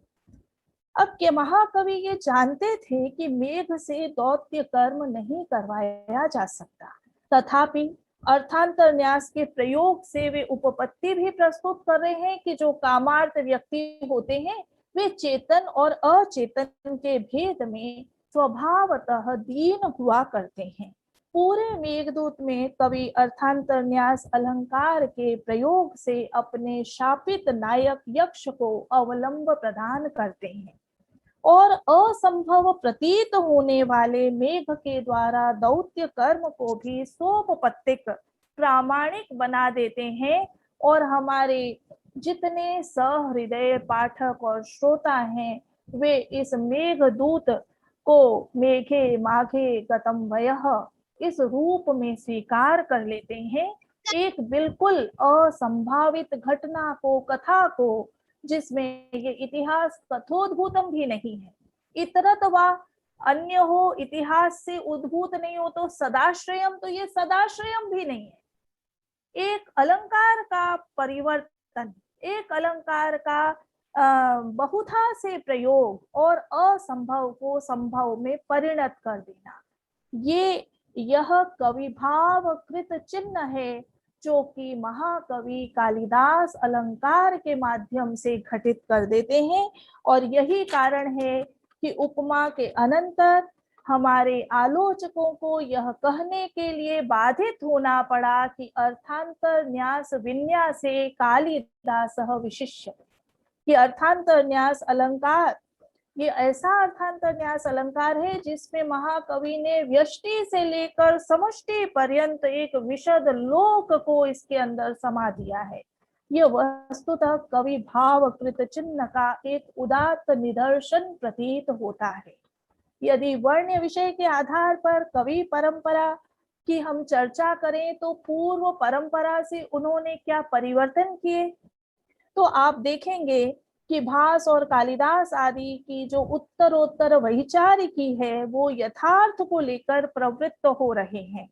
S2: अब के महाकवि ये जानते थे कि मेघ से दौत्य कर्म नहीं करवाया जा सकता, तथापि अर्थांतर न्यास के प्रयोग से वे उपपत्ति भी प्रस्तुत कर रहे हैं कि जो कामार्थ व्यक्ति होते हैं वे चेतन और अचेतन के भेद में स्वभावतः दीन हुआ करते हैं। पूरे मेघदूत में कवि अर्थांतर न्यास अलंकार के प्रयोग से अपने शापित नायक यक्ष को अवलंब प्रदान करते हैं और असंभव प्रतीत होने वाले मेघ के द्वारा दौत्य कर्म को भी सोपपत्तिक प्रामाणिक बना देते हैं। और हमारे जितने सहृदय पाठक और श्रोता हैं वे इस मेघदूत को मेघे माघे गतम वयः इस रूप में स्वीकार कर लेते हैं। एक बिल्कुल असंभावित घटना को, कथा को, जिसमें ये इतिहास कथोद्भूतम भी नहीं है। इतरत वा अन्य हो, इतिहास से उद्भूत नहीं हो तो सदाश्रयम, तो ये सदाश्रयम भी नहीं है। एक अलंकार का परिवर्तन, एक अलंकार का बहुधा से प्रयोग और असंभव को संभव में परिणत कर देना, यह कवि भाव कृत चिन्ह है जो कि महाकवि कालिदास अलंकार के माध्यम से घटित कर देते हैं। और यही कारण है कि उपमा के अनंतर हमारे आलोचकों को यह कहने के लिए बाधित होना पड़ा कि अर्थांतर न्यास विन्यासे कालिदासः विशिष्य, कि अर्थांतर न्यास अलंकार ये ऐसा अर्थांतर न्यास अलंकार है जिसमें महाकवि ने व्यष्टि से लेकर समष्टि पर्यंत एक विशद लोक को इसके अंदर समा दिया है। यह वस्तुतः कवि भाव कृत चिन्ह का एक उदात्त निदर्शन प्रतीत होता है। यदि वर्ण विषय के आधार पर कवि परंपरा कि हम चर्चा करें तो पूर्व परंपरा से उन्होंने क्या परिवर्तन किए, तो आप देखेंगे कि भास और कालिदास आदि की जो उत्तरोत्तर वैचारिकी है वो यथार्थ को लेकर प्रवृत्त हो रहे हैं।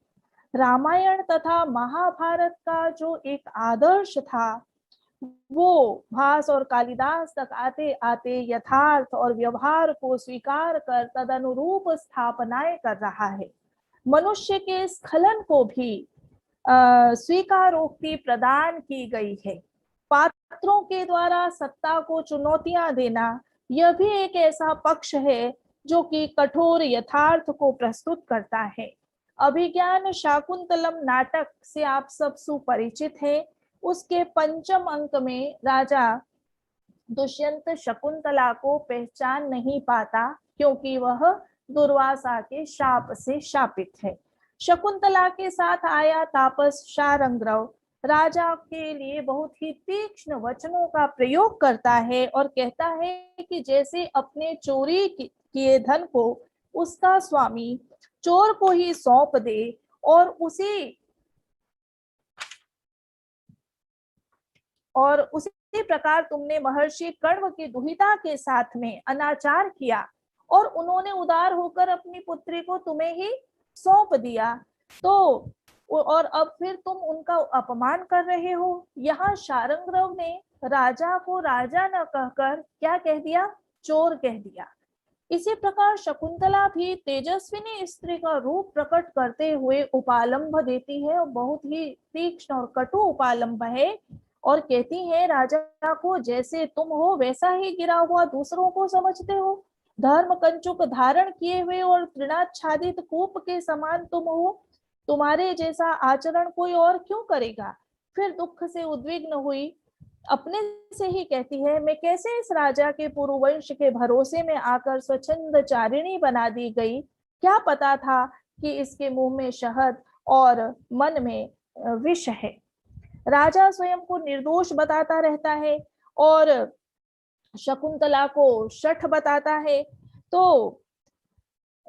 S2: रामायण तथा महाभारत का जो एक आदर्श था वो भास और कालिदास तक आते आते यथार्थ और व्यवहार को स्वीकार कर तदनुरूप स्थापनाएं कर रहा है। मनुष्य के स्खलन को भी स्वीकारोक्ति प्रदान की गई है। पात्रों के द्वारा सत्ता को चुनौतियां देना यह भी एक ऐसा पक्ष है जो कि कठोर यथार्थ को प्रस्तुत करता है। अभिज्ञान शाकुंतलम नाटक से आप सब सुपरिचित हैं। उसके पंचम अंक में राजा दुष्यंत शकुंतला को पहचान नहीं पाता क्योंकि वह दुर्वासा के शाप से शापित है। शकुंतला के साथ आया तापस शारंग्रव राजा के लिए बहुत ही तीक्ष्ण वचनों का प्रयोग करता है और कहता है कि जैसे अपने चोरी किए धन को उसका स्वामी चोर को ही सौंप दे और उसी प्रकार तुमने महर्षि कण्व की दुहिता के साथ में अनाचार किया और उन्होंने उदार होकर अपनी पुत्री को तुम्हें ही सौंप दिया, तो और अब फिर तुम उनका अपमान कर रहे हो। यहाँ शारंग्रव ने राजा को राजा न कहकर क्या कह दिया, चोर कह दिया। इसी प्रकार शकुंतला भी तेजस्विनी स्त्री का रूप प्रकट करते हुए उपालंभ देती है और बहुत ही तीक्ष्ण और कटु उपालंभ है और कहती है राजा को जैसे तुम हो वैसा ही गिरा हुआ दूसरों को समझते हो, धर्म कंचुक धारण किए हुए और तृणाच्छादित कूप के समान तुम हो, तुम्हारे जैसा आचरण कोई और क्यों करेगा। फिर दुख से उद्विग्न हुई अपने से ही कहती है मैं कैसे इस राजा के पुरुवंश के भरोसे में आकर स्वच्छंद चारिणी बना दी गई, क्या पता था कि इसके मुंह में शहद और मन में विष है। राजा स्वयं को निर्दोष बताता रहता है और शकुंतला को शठ बताता है, तो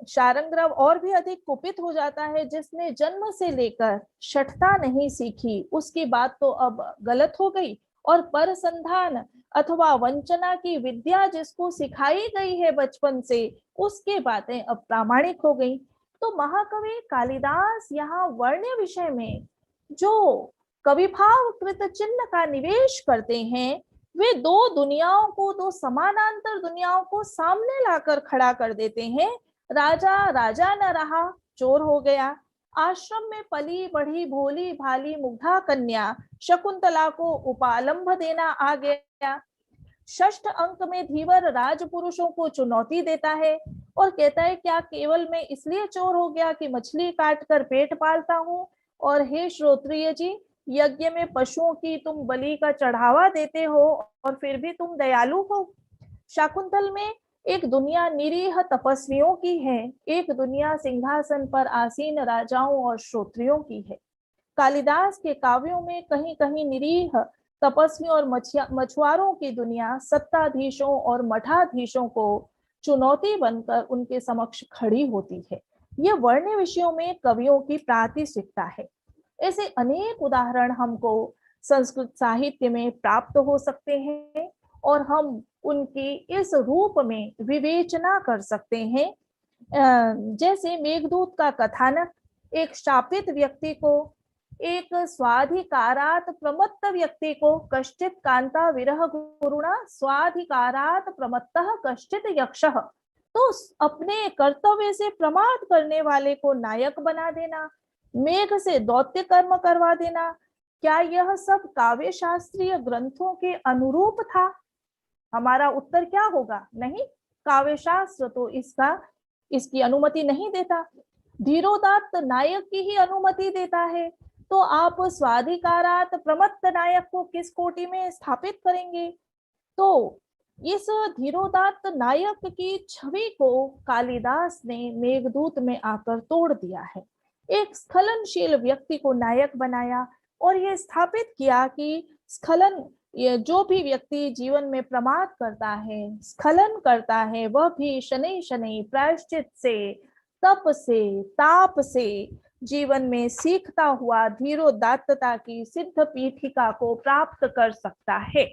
S2: शारंग्रव और भी अधिक कुपित हो जाता है। जिसने जन्म से लेकर शठता नहीं सीखी उसकी बात तो अब गलत हो गई और परसंधान अथवा वंचना की विद्या जिसको सिखाई गई है बचपन से उसकी बातें अब प्रामाणिक हो गई। तो महाकवि कालिदास यहाँ वर्ण विषय में जो कविभाव कृत चिन्ह का निवेश करते हैं वे दो दुनियाओं को, दो समानांतर दुनियाओं को सामने लाकर खड़ा कर देते हैं। राजा राजा न रहा, चोर हो गया। आश्रम में पली बढ़ी भोली भाली मुग्धा कन्या शकुंतला को उपालंभ देना आ गया। षष्ठ अंक में धीवर राजपुरुषों को चुनौती देता है और कहता है क्या केवल मैं इसलिए चोर हो गया कि मछली काट कर पेट पालता हूँ, और हे श्रोत्रिय जी यज्ञ में पशुओं की तुम बलि का चढ़ावा देते हो और फिर भी तुम दयालु हो। शाकुंतल में एक दुनिया निरीह तपस्वियों की है, एक दुनिया सिंहासन पर आसीन राजाओं और श्रोत्रियों की है। कालिदास के काव्यों में कहीं कहीं निरीह तपस्वियों और मछुआरों की दुनिया सत्ताधीशों और मठाधीशों को चुनौती बनकर उनके समक्ष खड़ी होती है। यह वर्ण विषयों में कवियों की प्रातिशिकता है। ऐसे अनेक उदाहरण हमको संस्कृत साहित्य में प्राप्त हो सकते हैं और हम उनकी इस रूप में विवेचना कर सकते हैं। जैसे मेघदूत का कथानक एक शापित व्यक्ति को, एक स्वाधिकारात प्रमत्त व्यक्ति को कश्चित कांता विरह गुरुणा स्वाधिकारात प्रमत्तः कश्चित यक्षः, तो अपने कर्तव्य से प्रमाद करने वाले को नायक बना देना, मेघ से दौत्य कर्म करवा देना, क्या यह सब काव्य शास्त्रीय ग्रंथों के अनुरूप था? हमारा उत्तर क्या होगा? नहीं, काव्य शास्त्र तो इसकी अनुमति नहीं देता। धीरोदात्त नायक की ही अनुमति देता है, तो आप स्वाधिकारात प्रमत्त नायक को किस कोटि में स्थापित करेंगे? तो इस धीरोदात्त नायक की छवि को कालिदास ने मेघदूत में आकर तोड़ दिया है। एक स्खलनशील व्यक्ति को नायक बनाया और यह स्थापित किया कि स्खलन, जो भी व्यक्ति जीवन में प्रमाद करता है, स्खलन करता है, वह भी शनै शनै प्रायश्चित से, तप से, ताप से, जीवन में सीखता हुआ धीरोदात्तता की सिद्ध पीठिका को प्राप्त कर सकता है।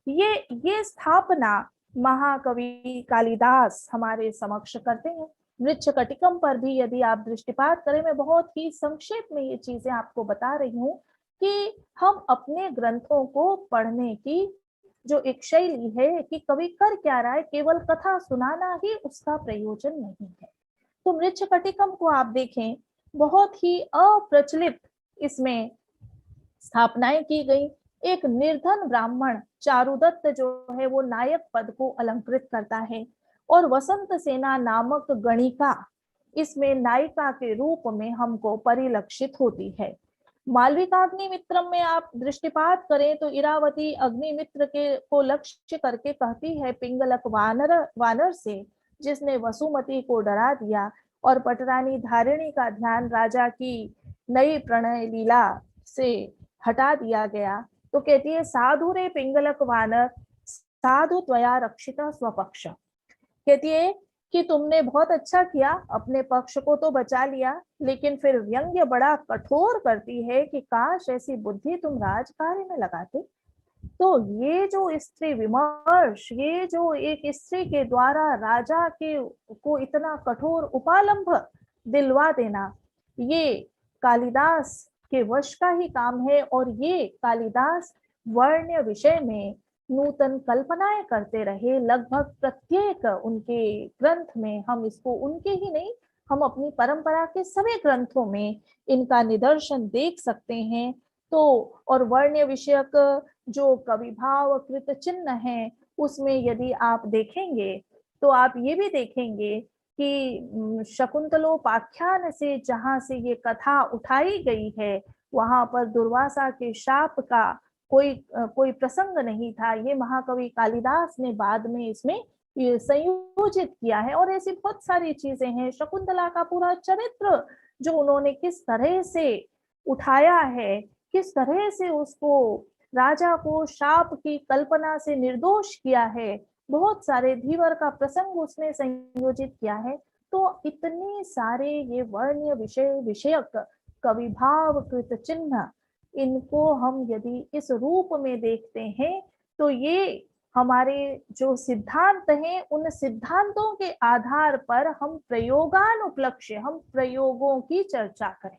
S2: ये स्थापना महाकवि कालिदास हमारे समक्ष करते हैं। मृच्छकटिकम पर भी यदि आप दृष्टिपात करें, मैं बहुत ही संक्षेप में ये चीजें आपको बता रही हूँ कि हम अपने ग्रंथों को पढ़ने की जो एक शैली है कि कवि कर क्या रहा है, केवल कथा सुनाना ही उसका प्रयोजन नहीं है। तो मृच्छकटिकम को आप देखें, बहुत ही अप्रचलित इसमें स्थापनाएं की गई। एक निर्धन ब्राह्मण चारुदत्त जो है वो नायक पद को अलंकृत करता है और वसंत सेना नामक गणिका इसमें नायिका के रूप में हमको परिलक्षित होती है। मालविकाग्निमित्रम में आप दृष्टिपात करें तो इरावती अग्निमित्र के को लक्ष्य करके कहती है पिंगलक वानर से, जिसने वसुमती को डरा दिया और पटरानी धारिणी का ध्यान राजा की नई प्रणय लीला से हटा दिया गया। तो कहती है साधु रे पिंगलक वानर साधु त्वया रक्षिता स्वपक्ष। कहती है कि तुमने बहुत अच्छा किया, अपने पक्ष को तो बचा लिया, लेकिन फिर व्यंग्य बड़ा कठोर करती है कि काश ऐसी बुद्धि तुम राजकार्य में लगाते। तो ये जो स्त्री विमर्श, ये जो एक स्त्री के द्वारा राजा के को इतना कठोर उपालंभ दिलवा देना, ये कालिदास के वश का ही काम है। और ये कालिदास वर्ण्य विषय में नूतन कल्पनाएं करते रहे। लगभग प्रत्येक उनके ग्रंथ में हम इसको, उनके ही नहीं, हम अपनी परंपरा के सभी ग्रंथों में इनका निदर्शन देख सकते हैं। तो और वर्ण्य विषयक जो कविभाव कृत चिन्ह है उसमें यदि आप देखेंगे तो आप ये भी देखेंगे कि शकुंतलोपाख्यान से जहां से ये कथा उठाई गई है वहां पर दुर्वासा के शाप का कोई प्रसंग नहीं था। ये महाकवि कालिदास ने बाद में इसमें ये संयोजित किया है। और ऐसी बहुत सारी चीजें हैं। शकुंतला का पूरा चरित्र जो उन्होंने किस तरह से उठाया है, किस तरह से उसको राजा को शाप की कल्पना से निर्दोष किया है, बहुत सारे धीवर का प्रसंग उसमें संयोजित किया है। तो इतने सारे ये वर्ण्य विषयक कविभाव कृत चिन्ह, इनको हम यदि इस रूप में देखते हैं तो ये हमारे जो सिद्धांत हैं उन सिद्धांतों के आधार पर हम प्रयोगानुप्लक्ष्य, हम प्रयोगों की चर्चा करें।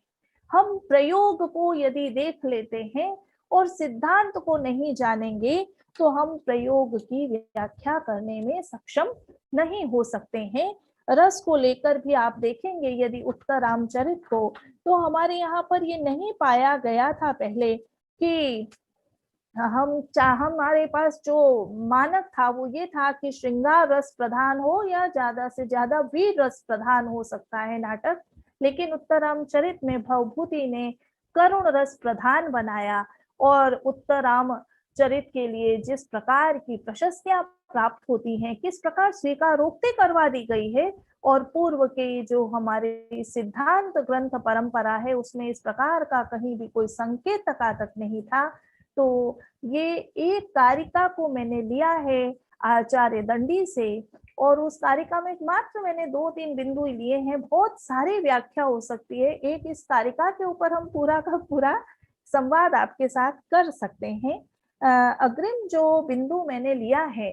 S2: हम प्रयोग को यदि देख लेते हैं और सिद्धांत को नहीं जानेंगे तो हम प्रयोग की व्याख्या करने में सक्षम नहीं हो सकते हैं। रस को लेकर भी आप देखेंगे यदि उत्तर रामचरित को, तो हमारे यहाँ पर ये नहीं पाया गया था पहले कि हमारे पास जो मानक था वो ये था कि श्रृंगार रस प्रधान हो या ज्यादा से ज्यादा वीर रस प्रधान हो सकता है नाटक। लेकिन उत्तर रामचरित में भवभूति ने करुण रस प्रधान बनाया और उत्तर रामचरित के लिए जिस प्रकार की प्रशस्तियां प्राप्त होती हैं, किस प्रकार स्वीकारोक्ति करवा दी गई है, और पूर्व के जो हमारे सिद्धांत ग्रंथ परंपरा है उसमें इस प्रकार का कहीं भी कोई संकेत तक नहीं था। तो ये एक कारिका को मैंने लिया है आचार्य दंडी से, और उस कारिका में मात्र मैंने 2-3 बिंदु लिए हैं। बहुत सारी व्याख्या हो सकती है। एक इस कारिका के ऊपर हम पूरा का पूरा संवाद आपके साथ कर सकते हैं। अग्रिम जो बिंदु मैंने लिया है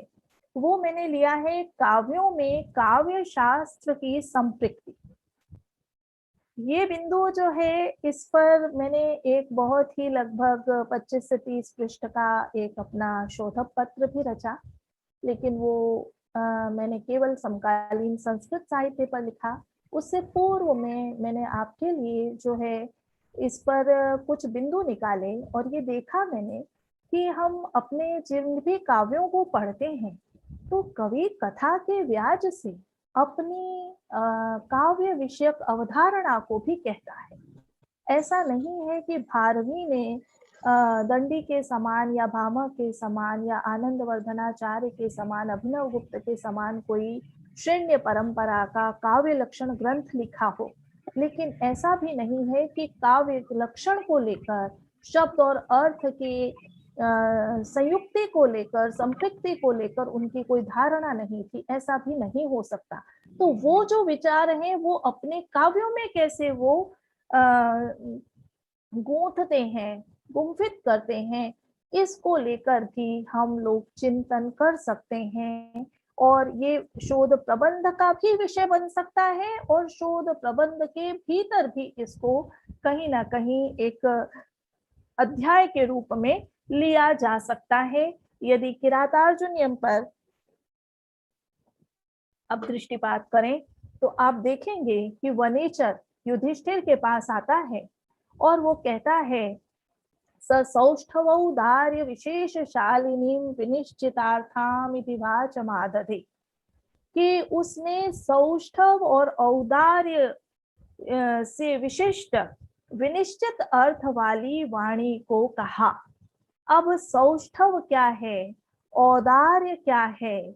S2: वो मैंने लिया है काव्यों में काव्य शास्त्र की संपृक्ति। ये बिंदु जो है इस पर मैंने एक बहुत ही लगभग 25 से 30 पृष्ठ का एक अपना शोध पत्र भी रचा, लेकिन वो मैंने केवल समकालीन संस्कृत साहित्य पर लिखा। उससे पूर्व में मैंने आपके लिए जो है इस पर कुछ बिंदु निकाले और ये देखा मैंने कि हम अपने जिन भी काव्यों को पढ़ते हैं तो कवि कथा के व्याज से अपनी काव्य विषयक अवधारणा को भी कहता है। ऐसा नहीं है कि भारवी ने दंडी के समान या भामह के समान या आनंदवर्धनाचार्य के समान, अभिनव गुप्त के समान कोई श्रेण्य परंपरा का काव्य लक्षण ग्रंथ लिखा हो, लेकिन ऐसा भी नहीं है कि काव्य लक्षण को लेकर, शब्द और अर्थ के संयुक्ति को लेकर, संपृक्ति को लेकर उनकी कोई धारणा नहीं थी। ऐसा भी नहीं हो सकता। तो वो जो विचार हैं वो अपने काव्यों में कैसे वो गूंथते हैं, गुंफित करते हैं, इसको लेकर भी हम लोग चिंतन कर सकते हैं। और ये शोध प्रबंध का भी विषय बन सकता है और शोध प्रबंध के भीतर भी इसको कहीं ना कहीं एक अध्याय के रूप में लिया जा सकता है। यदि किरातार्जुनीयम पर अब दृष्टिपात करें तो आप देखेंगे कि वनेचर युधिष्ठिर के पास आता है और वो कहता है स सौष्ठवौदार्य विशेषशालिनीं विनिश्चितार्थामिति वाचमादधे, कि उसने सौष्ठव और औदार्य से विशिष्ट विनिश्चित अर्थ वाली वाणी को कहा। अब सौष्ठव क्या है, औदार्य क्या है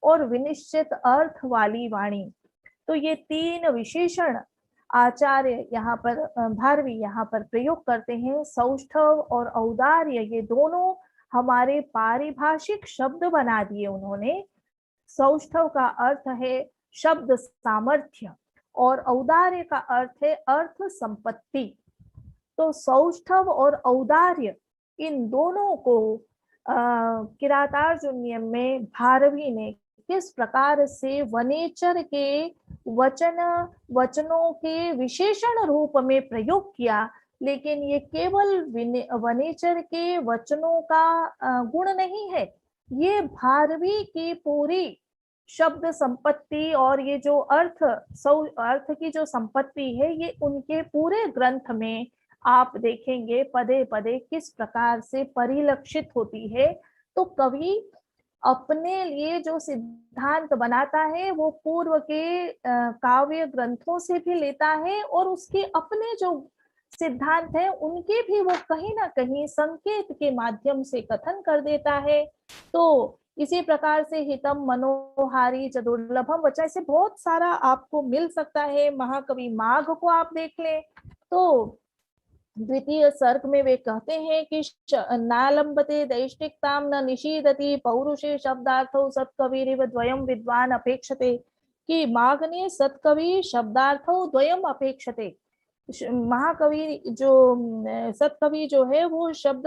S2: और विनिश्चित अर्थ वाली वाणी, तो ये तीन विशेषण आचार्य यहाँ पर भारवी यहाँ पर प्रयोग करते हैं। सौष्ठव और औदार्य ये दोनों हमारे पारिभाषिक शब्द बना दिए उन्होंने। सौष्ठव का अर्थ है शब्द सामर्थ्य और औदार्य का अर्थ है अर्थ संपत्ति। तो सौष्ठव और औदार्य इन दोनों को किरातार्जुनीयम में भारवी ने किस प्रकार से वनेचर के वचनों के विशेषण रूप में प्रयोग किया, लेकिन ये केवल वनेचर के वचनों का गुण नहीं है, ये भारवी की पूरी शब्द संपत्ति और ये जो अर्थ की जो संपत्ति है ये उनके पूरे ग्रंथ में आप देखेंगे पदे पदे किस प्रकार से परिलक्षित होती है। तो कवि अपने लिए जो सिद्धांत बनाता है वो पूर्व के काव्य ग्रंथों से भी लेता है और उसके अपने जो सिद्धांत है उनके भी वो कहीं ना कहीं संकेत के माध्यम से कथन कर देता है। तो इसी प्रकार से हितम मनोहारी च दुर्लभम वचन से बहुत सारा आपको मिल सकता है। महाकवि माघ को आप देख लें तो द्वितीय सर्ग में वे कहते हैं कि नालंबते दैष्टिकताम न निषीदति पौरुषे शब्दार्थो सत्कविरिव द्वयम विद्वान अपेक्षते, कि माघ ने सत्कवि शब्दार्थो द्वयम अपेक्षते, महाकवि जो सत्कवि जो है वो शब्द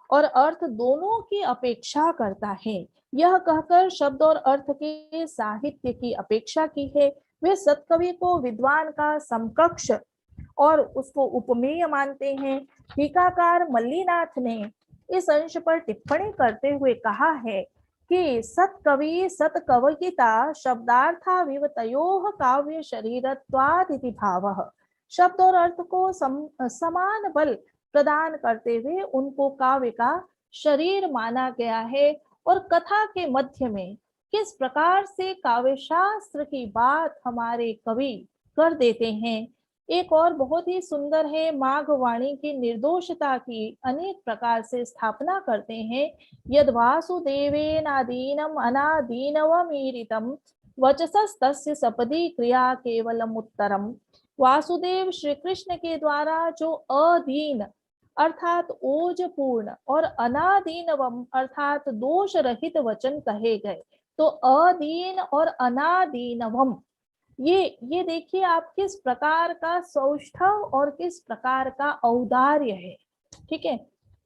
S2: और अर्थ दोनों की अपेक्षा करता है। यह कहकर शब्द और अर्थ के साहित्य की अपेक्षा की है। वे सत्कवि को विद्वान का समकक्ष और उसको उपमेय मानते हैं। टीकाकार मल्लीनाथ ने इस अंश पर टिप्पणी करते हुए कहा है कि सत्कवि सत्कवयिता शब्दार्था विवतयोः काव्य शरीरत्वादिति भावः, शब्द और अर्थ को समान बल प्रदान करते हुए उनको काव्य का शरीर माना गया है। और कथा के मध्य में किस प्रकार से काव्य शास्त्र की बात हमारे कवि कर देते हैं। एक और बहुत ही सुंदर है, माघ वाणी की निर्दोषता की अनेक प्रकार से स्थापना करते हैं। यद वासुदेवेनादीनम अनादीनवमीरितम वचसस्तस्य सपदी क्रिया केवलम उत्तरम, वासुदेव श्री कृष्ण के द्वारा जो अदीन अर्थात ओजपूर्ण और अनादीनवम अर्थात दोष रहित वचन कहे गए। तो अदीन और अनादीनवम ये देखिए आप किस प्रकार का सौष्ठव और किस प्रकार का औदार्य है। ठीक है,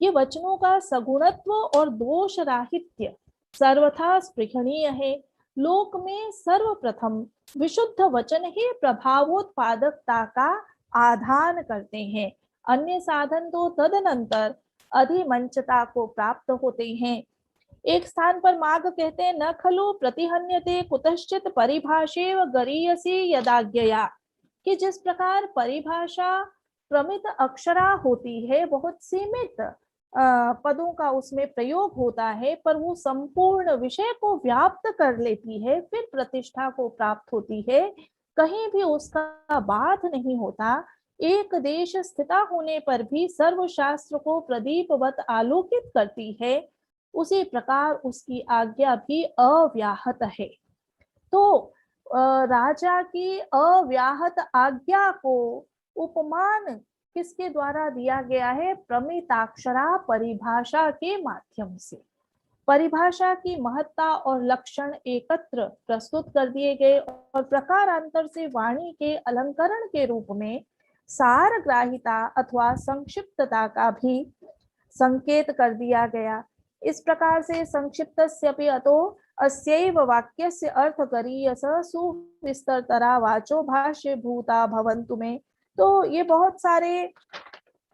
S2: ये वचनों का सगुणत्व और दोष राहित्य सर्वथा स्पृहणीय है। लोक में सर्वप्रथम विशुद्ध वचन ही प्रभावोत्पादकता का आधान करते हैं। अन्य साधन तो तदनंतर अधिमंचता को प्राप्त होते हैं। एक स्थान पर माघ कहते हैं न खलु प्रतिहन्यते कुतश्चित परिभाषेव गरीयसी यदाज्ञया, कि जिस प्रकार परिभाषा प्रमित अक्षरा होती है, बहुत सीमित पदों का उसमें प्रयोग होता है, पर वो संपूर्ण विषय को व्याप्त कर लेती है, फिर प्रतिष्ठा को प्राप्त होती है, कहीं भी उसका बाध नहीं होता। एक देश स्थिता होने पर भी सर्वशास्त्र को प्रदीपवत आलोकित करती है, उसी प्रकार उसकी आज्ञा भी अव्याहत है। तो राजा की अव्याहत आज्ञा को उपमान किसके द्वारा दिया गया है? प्रमिताक्षरा परिभाषा के माध्यम से। परिभाषा की महत्ता और लक्षण एकत्र प्रस्तुत कर दिए गए और प्रकारांतर से वाणी के अलंकरण के रूप में सारग्राहिता अथवा संक्षिप्तता का भी संकेत कर दिया गया। इस प्रकार से संक्षिप्तस्यपि अतो अस्यैव वाक्यस्य अर्थकरीयस सुविस्तरतरा वाचो भाष्य भूता भवन्तु में। तो ये बहुत सारे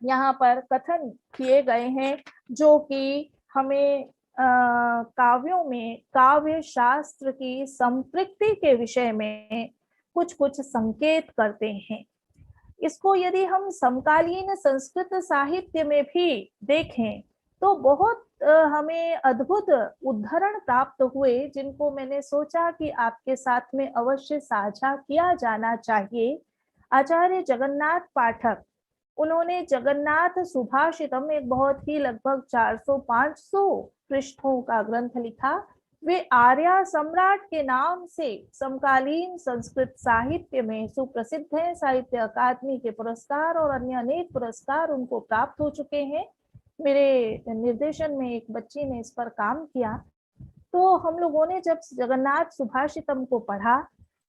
S2: यहाँ पर कथन किए गए हैं जो कि हमें काव्यों में काव्य शास्त्र की संपृक्ति के विषय में कुछ कुछ संकेत करते हैं। इसको यदि हम समकालीन संस्कृत साहित्य में भी देखें तो बहुत हमें अद्भुत उद्धरण प्राप्त हुए, जिनको मैंने सोचा कि आपके साथ में अवश्य साझा किया जाना चाहिए। आचार्य जगन्नाथ पाठक, उन्होंने जगन्नाथ सुभाषितम एक बहुत ही लगभग 400-500 पृष्ठों का ग्रंथ लिखा। वे आर्या सम्राट के नाम से समकालीन संस्कृत साहित्य में सुप्रसिद्ध हैं। साहित्य अकादमी के पुरस्कार और अन्य अनेक पुरस्कार उनको प्राप्त हो चुके हैं। मेरे निर्देशन में एक बच्ची ने इस पर काम किया। तो हम लोगों ने जब जगन्नाथ सुभाषितम को पढ़ा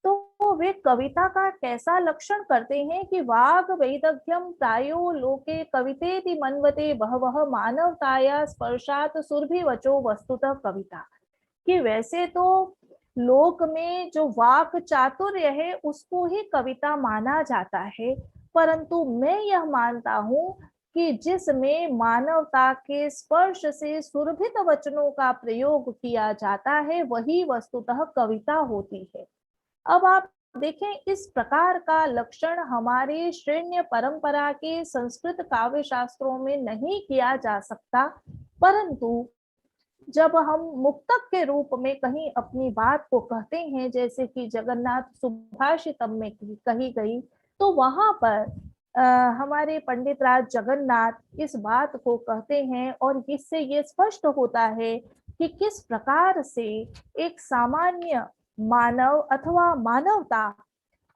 S2: तो वे कविता का कैसा लक्षण करते हैं कि वाग वैदग्ध्यम प्रायो लोके कवितेति मन्वते बहवः मानवताया स्पर्शात सुरभि वचो वस्तुतः कविता। कि वैसे तो लोक में जो वाक चातुर्य है उसको ही कविता माना जाता है, परंतु मैं यह मानता हूँ कि जिसमें मानवता के स्पर्श से सुरभित वचनों का प्रयोग किया जाता है वही वस्तुतः कविता होती है। अब आप देखें, इस प्रकार का लक्षण हमारे श्रेण्य परंपरा के संस्कृत काव्य शास्त्रों में नहीं किया जा सकता, परंतु जब हम मुक्तक के रूप में कहीं अपनी बात को कहते हैं, जैसे कि जगन्नाथ सुभाषितम में कही गई, तो वहां पर हमारे पंडित राज जगन्नाथ इस बात को कहते हैं और इससे ये स्पष्ट होता है कि किस प्रकार से एक सामान्य मानव अथवा मानवता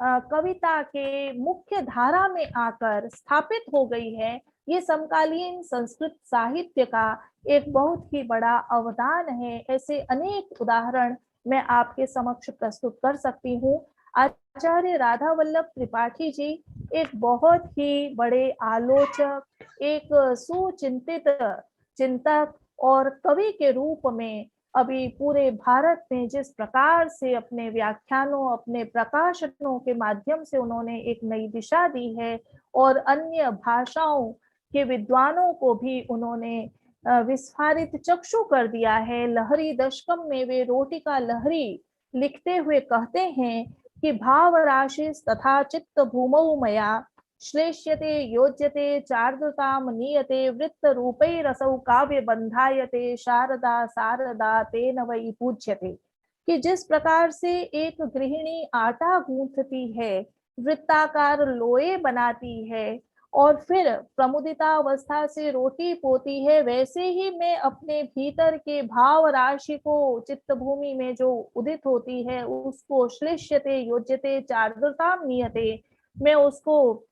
S2: कविता के मुख्य धारा में आकर स्थापित हो गई है। ये समकालीन संस्कृत साहित्य का एक बहुत ही बड़ा अवदान है। ऐसे अनेक उदाहरण मैं आपके समक्ष प्रस्तुत कर सकती हूँ। आचार्य राधा वल्लभ त्रिपाठी जी एक बहुत ही बड़े आलोचक, एक सुचिंतित चिंतक और कवि के रूप में अभी पूरे भारत में जिस प्रकार से अपने व्याख्यानों, अपने प्रकाशनों के माध्यम से उन्होंने एक नई दिशा दी है और अन्य भाषाओं के विद्वानों को भी उन्होंने विस्फारित चक्षु कर दिया है। लहरी दशकम में वे रोटिका लहरी लिखते हुए कहते हैं कि भाव राशि तथा चित्त भूमौ मया श्लेष्यते योज्यते चार्दताम नीयते वृत्त रूपै रसौ काव्य बंधायते शारदा शारदा तेन वै पूज्यते। कि जिस प्रकार से एक गृहिणी आटा गूंथती है, वृत्ताकार लोए बनाती है और फिर प्रमुदितावस्था से रोटी पोती है, वैसे ही मैं अपने भीतर के भाव राशि को चित्त भूमि में जो उदित होती है उसको श्लेष्यते योज्यते चार्दताम नीयते, मैं उसको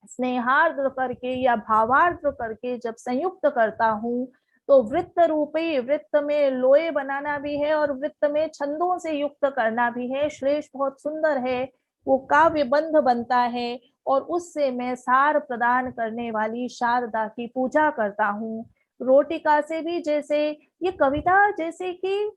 S2: स्नेहार्द्र करके या भावार्द्र करके जब संयुक्त करता हूँ तो वृत्त रूपी, वृत्त में लोए बनाना भी है और वृत्त में छंदों से युक्त करना भी है। श्लेष बहुत सुंदर है, वो काव्य बंध बनता है और उससे मैं सार प्रदान करने वाली शारदा की पूजा करता हूँ। रोटिका से भी जैसे ये कविता, जैसे कि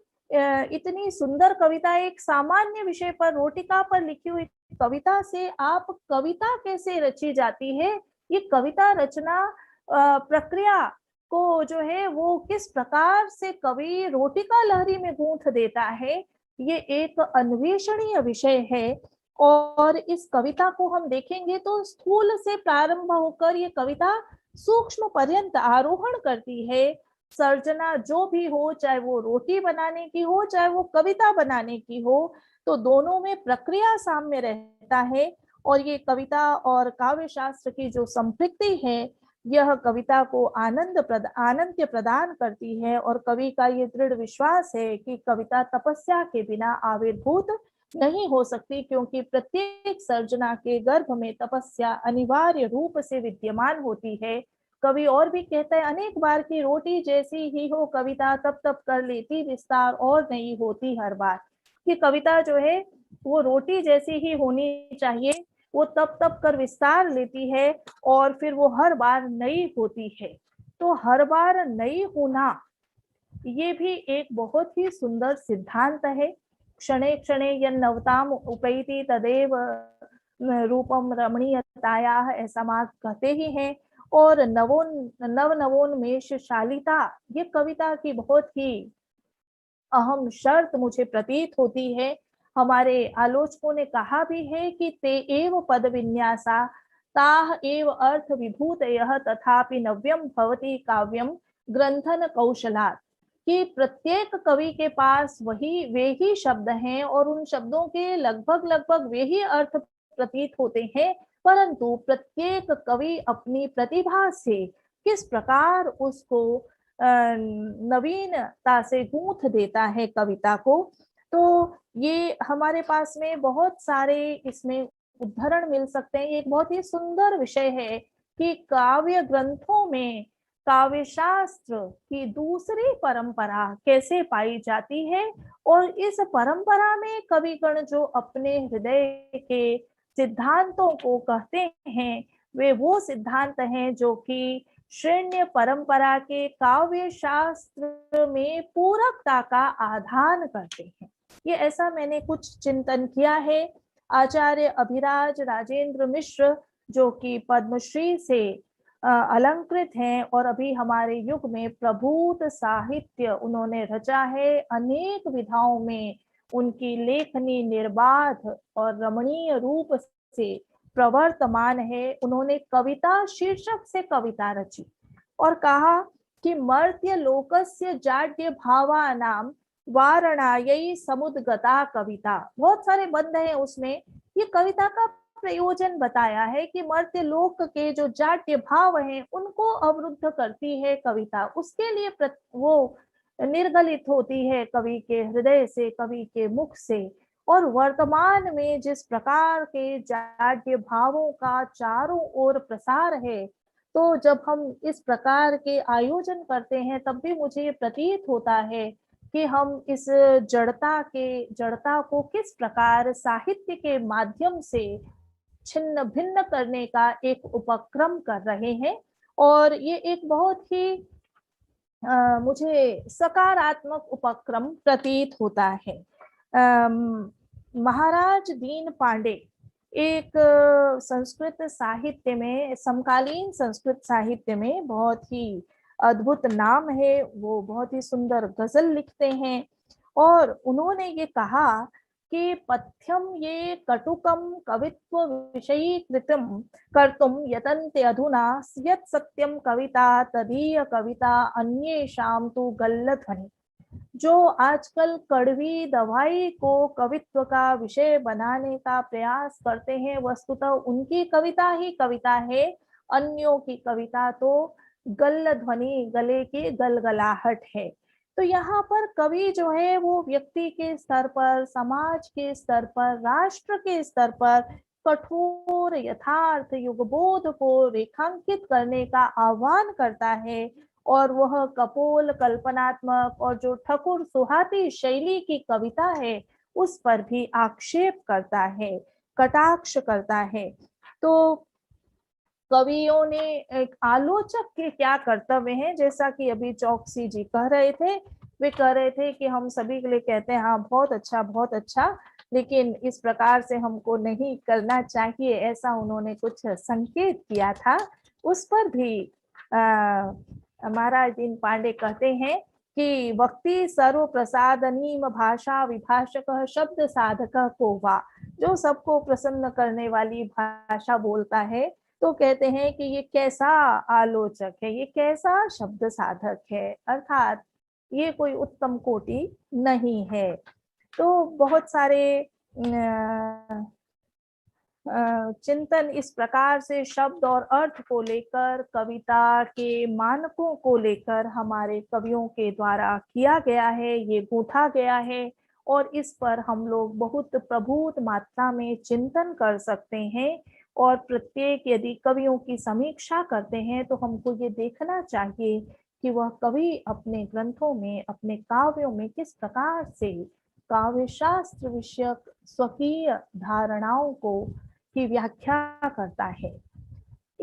S2: इतनी सुंदर कविता एक सामान्य विषय पर रोटिका पर लिखी हुई कविता से आप कविता कैसे रची जाती है, ये कविता रचना प्रक्रिया को जो है वो किस प्रकार से कवि रोटिका लहरी में गूंथ देता है, ये एक अन्वेषणीय विषय है। और इस कविता को हम देखेंगे तो स्थूल से प्रारंभ होकर ये कविता सूक्ष्म पर्यंत आरोहण करती है। सर्जना जो भी हो, चाहे वो रोटी बनाने की हो चाहे वो कविता बनाने की हो, तो दोनों में प्रक्रिया साम्य रहता है। और ये कविता और काव्य शास्त्र की जो संपृक्ति है यह कविता को आनंद प्रदान करती है। और कवि का ये दृढ़ विश्वास है कि कविता तपस्या के बिना आविर्भूत नहीं हो सकती, क्योंकि प्रत्येक सर्जना के गर्भ में तपस्या अनिवार्य रूप से विद्यमान होती है। कवि और भी कहता है अनेक बार की रोटी जैसी ही हो कविता, तब तब कर लेती विस्तार और नहीं होती हर बार। कि कविता जो है वो रोटी जैसी ही होनी चाहिए वो तप तप कर विस्तार लेती है और फिर वो हर बार नई होती है। तो हर बार नई होना ये भी एक बहुत ही सुंदर सिद्धांत है। क्षणे क्षणे यन्नवताम उपैति तदेव रूपम रमणीयतायाः, ऐसा माँ कहते ही हैं। और नवोन्मेष शालिता, ये कविता की बहुत ही अहम शर्त मुझे प्रतीत होती है। हमारे आलोचकों ने कहा भी है कि ते एव पद विन्यासा ताह एव अर्थ विभूतयः तथापि नव्यम भवति काव्यम ग्रंथन कौशलात्, कि प्रत्येक कवि के पास वे ही शब्द हैं और उन शब्दों के लगभग लगभग वे ही अर्थ प्रतीत होते हैं, परंतु प्रत्येक कवि अपनी प्रतिभा से किस प्रकार उसको नवीनता से गूंथ देता है कविता को। तो ये हमारे पास में बहुत सारे इसमें उदाहरण मिल सकते हैं। एक बहुत ही सुंदर विषय है कि काव्य ग्रंथों में काव्य शास्त्र की दूसरी परंपरा कैसे पाई जाती है, और इस परंपरा में कविगण जो अपने हृदय के सिद्धांतों को कहते हैं, वे वो सिद्धांत हैं जो कि श्रेण्य परंपरा के काव्य शास्त्र में पूरकता का आधान करते हैं। ये ऐसा मैंने कुछ चिंतन किया है। आचार्य अभिराज राजेंद्र मिश्र, जो कि पद्मश्री से अलंकृत हैं और अभी हमारे युग में प्रभूत साहित्य उन्होंने रचा है, अनेक विधाओं में उनकी लेखनी निर्बाध और रमणीय रूप से प्रवर्तमान है। उन्होंने कविता शीर्षक से कविता रची और कहा कि मर्त्य लोकस्य जाड्य भावानां वारणायै समुद्गता कविता। बहुत सारे बंद हैं उसमें। ये कविता का प्रयोजन बताया है कि मर्त्य लोक के जो जाड्य भाव हैं उनको अवरुद्ध करती है कविता, उसके लिए वो निर्गलित होती है कवि के हृदय से, कवि के मुख से। और वर्तमान में जिस प्रकार के जाड्य भावों का चारों ओर प्रसार है, तो जब हम इस प्रकार के आयोजन करते हैं तब भी मुझे प्रतीत होता है कि हम इस जड़ता को किस प्रकार साहित्य के माध्यम से छिन्न भिन्न करने का एक उपक्रम कर रहे हैं। और ये एक बहुत ही मुझे सकारात्मक उपक्रम प्रतीत होता है। महाराज दीन पांडे एक संस्कृत साहित्य में, समकालीन संस्कृत साहित्य में बहुत ही अद्भुत नाम है। वो बहुत ही सुंदर गजल लिखते हैं और उन्होंने ये कहा कि पथ्यम ये कटुकम कवित्व विषयीकृतम कर्तुम यतन्ते अधुना यत् सत्यम कविता तदीय कविता अन्येषां तु गल्लध्वनि। जो आजकल कड़वी दवाई को कवित्व का विषय बनाने का प्रयास करते हैं, वस्तुतः उनकी कविता ही कविता है, अन्यों की कविता तो गल्ल ध्वनि, गले की गलगलाहट है। तो यहाँ पर कवि जो है वो व्यक्ति के स्तर पर, समाज के स्तर पर, राष्ट्र के स्तर पर कठोर यथार्थ युगबोध को रेखांकित करने का आह्वान करता है, और वह कपोल कल्पनात्मक और जो ठकुर सुहाती शैली की कविता है उस पर भी आक्षेप करता है, कटाक्ष करता है। तो कवियों ने, एक आलोचक के क्या कर्तव्य हैं, जैसा कि अभी चौकसी जी कह रहे थे, वे कह रहे थे कि हम सभी के लिए कहते हैं हाँ बहुत अच्छा, लेकिन इस प्रकार से हमको नहीं करना चाहिए, ऐसा उन्होंने कुछ संकेत किया था। उस पर भी महाराज दीन पांडे कहते हैं कि वक्ति सर्व प्रसादनीम भाषा विभाषक शब्द साधक को वा। जो सबको प्रसन्न करने वाली भाषा बोलता है, तो कहते हैं कि ये कैसा आलोचक है, ये कैसा शब्द साधक है, अर्थात ये कोई उत्तम कोटि नहीं है। तो बहुत सारे चिंतन इस प्रकार से शब्द और अर्थ को लेकर, कविता के मानकों को लेकर हमारे कवियों के द्वारा किया गया है, ये गूंथा गया है, और इस पर हम लोग बहुत प्रभुत मात्रा में चिंतन कर सकते हैं। और प्रत्येक यदि कवियों की समीक्षा करते हैं तो हमको ये देखना चाहिए कि वह कवि अपने ग्रंथों में, अपने काव्यों में किस प्रकार से काव्य शास्त्र विषयक स्वकीय धारणाओं को की व्याख्या करता है।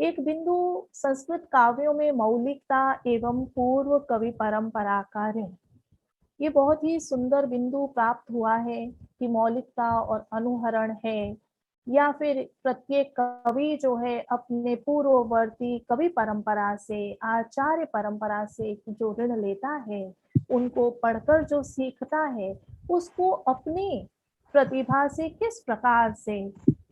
S2: एक बिंदु संस्कृत काव्यों में मौलिकता एवं पूर्व कवि परंपरा का ऋण। ये बहुत ही सुंदर बिंदु प्राप्त हुआ है कि मौलिकता और अनुहरण है, या फिर प्रत्येक कवि जो है अपने पूर्ववर्ती कवि परंपरा से, आचार्य परंपरा से जो ऋण लेता है, उनको पढ़कर जो सीखता है, उसको अपनी प्रतिभा से किस प्रकार से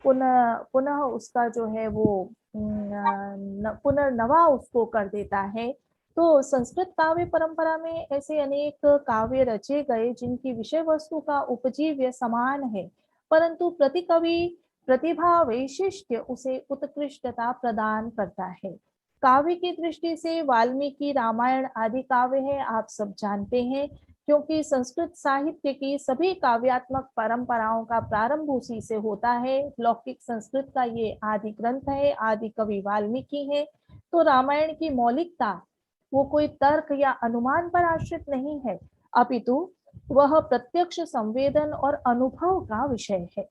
S2: पुनः पुनः उसका जो है वो पुनर्नवा उसको कर देता है। तो संस्कृत काव्य परंपरा में ऐसे अनेक काव्य रचे गए जिनकी विषय वस्तु का उपजीव्य समान है, परंतु प्रति कवि प्रतिभा वैशिष्ट्य उसे उत्कृष्टता प्रदान करता है। काव्य की दृष्टि से वाल्मीकि रामायण आदि काव्य है, आप सब जानते हैं, क्योंकि संस्कृत साहित्य की सभी काव्यात्मक परंपराओं का प्रारंभ उसी से होता है। लौकिक संस्कृत का ये आदि ग्रंथ है, आदि कवि वाल्मीकि है। तो रामायण की मौलिकता वो कोई तर्क या अनुमान पर आश्रित नहीं है, अपितु वह प्रत्यक्ष संवेदन और अनुभव का विषय है।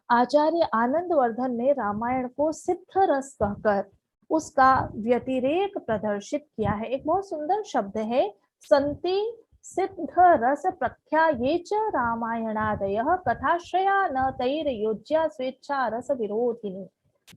S2: आचार्य आनंदवर्धन ने रामायण को सिद्ध रस कहकर उसका व्यतिरेक प्रदर्शित किया है। एक बहुत सुंदर शब्द है, संति सिद्ध रस प्रख्या ये च रामायणादयः कथाश्रया न तैर योज्या स्वेच्छा रस विरोधिनी।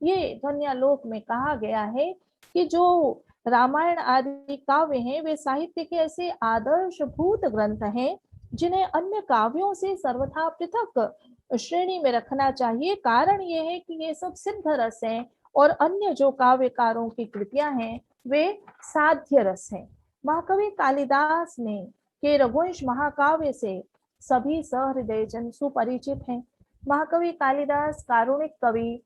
S2: ये ध्वन्यालोक में कहा गया है कि जो रामायण आदि काव्य हैं वे साहित्य के ऐसे आदर्शभूत ग्रंथ हैं जिन्हें अन्य काव्यों से सर्वथा पृथक श्रेणी में रखना चाहिए। कारण ये है कि ये सब सिद्ध रस हैं और अन्य जो काव्यकारों की कृतियां हैं वे साध्य रस हैं। महाकवि कालिदास ने के रघुवंश महाकाव्य से सभी सहृदयजन सुपरिचित हैं। महाकवि कालिदास कारुणिक कवि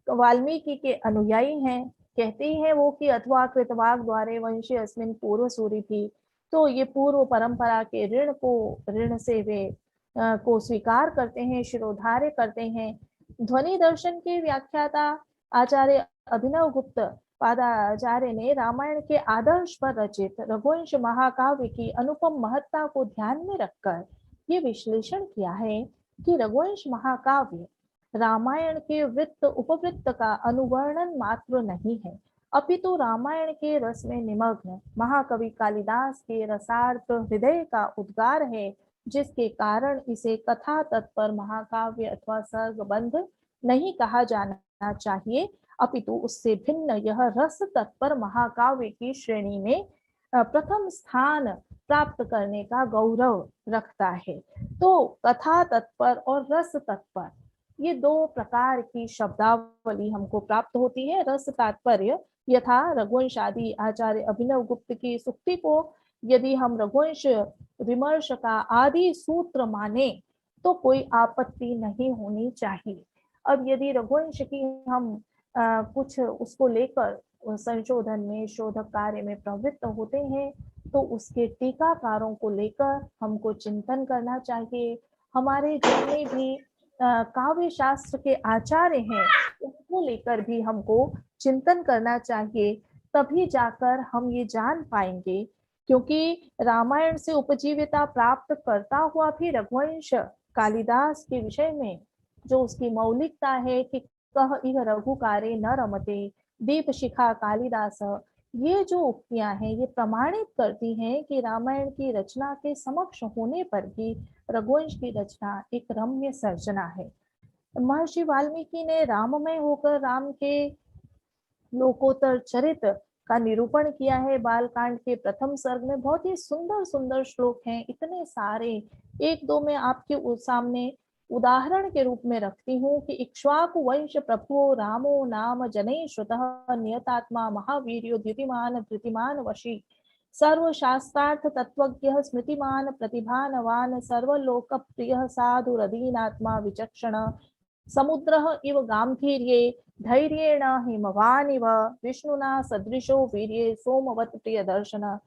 S2: वाल्मीकि के अनुयायी हैं। कहते ही है वो कि अथवा कृतवाग द्वारे वंशे अस्मिन पूर्व सूरी थी। तो ये पूर्व परंपरा के ऋण से वे को स्वीकार करते हैं, शिरोधार्य करते हैं। ध्वनि दर्शन के व्याख्याता आचार्य अभिनव गुप्त पादाचार्य ने रामायण के आदर्श पर रचित रघुवंश महाकाव्य की अनुपम महत्ता को ध्यान में रखकर ये विश्लेषण किया है कि रघुवंश महाकाव्य रामायण के वृत्त उपवृत्त का अनुवर्णन मात्र नहीं है, अपितु रामायण के रस में निमग्न महाकवि कालिदास के रसार्थ हृदय का उद्गार है, जिसके कारण इसे कथा तत्पर महाकाव्य अथवा सर्गबंध नहीं कहा जाना चाहिए, अपितु उससे भिन्न यह रस तत्पर महाकाव्य की श्रेणी में प्रथम स्थान प्राप्त करने का गौरव रखता है। तो कथा तत्पर और रस तत्पर ये दो प्रकार की शब्दावली हमको प्राप्त होती है। रस तात्पर्य यथा रघुवंश आदि आचार्य अभिनव गुप्त की सूक्ति को यदि हम रघुवंश विमर्श का आदि सूत्र माने तो कोई आपत्ति नहीं होनी चाहिए। अब यदि रघुवंश की हम कुछ उसको लेकर संशोधन में शोधक कार्य में प्रवृत्त होते हैं तो उसके टीकाकारों को लेकर हमको चिंतन करना चाहिए। हमारे जितने भी काव्य शास्त्र के आचार्य हैं उनको लेकर भी हमको चिंतन करना चाहिए, तभी जाकर हम ये जान पाएंगे। क्योंकि रामायण से उपजीविता प्राप्त करता हुआ भी रघुवंश कालिदास के विषय में जो उसकी मौलिकता है कि कह इह रघुकारे न रमते दीप शिखा कालिदास, ये जो उक्तियां हैं ये प्रमाणित करती हैं कि रामायण की रचना के समक्ष होने पर भी रघुवंश की रचना एक रम्य सर्जना है। महर्षि वाल्मीकि ने राममय होकर राम के लोकोत्तर चरित्र का निरूपण किया है। बालकांड के प्रथम सर्ग में बहुत ही सुंदर सुंदर श्लोक हैं, इतने सारे, एक दो मैं आपके सामने उदाहरण के रूप में रखती हूँ कि इक्ष्वाकु वंश प्रभु रामो नाम जनै श्रुतः नियतात्मा महावीर्यो द्युतिमान धृतिमान वशी सर्वशास्त्रार्थ तत्वज्ञः स्मृतिमान प्रतिभानवान सर्वलोक प्रियः साधु रदीनात्मा विचक्षण समुद्रः इव गांभीर्ये धैर्येण हिमवानिव विष्णुना सदृशो वीर्ये सोमवत प्रिय दर्शन।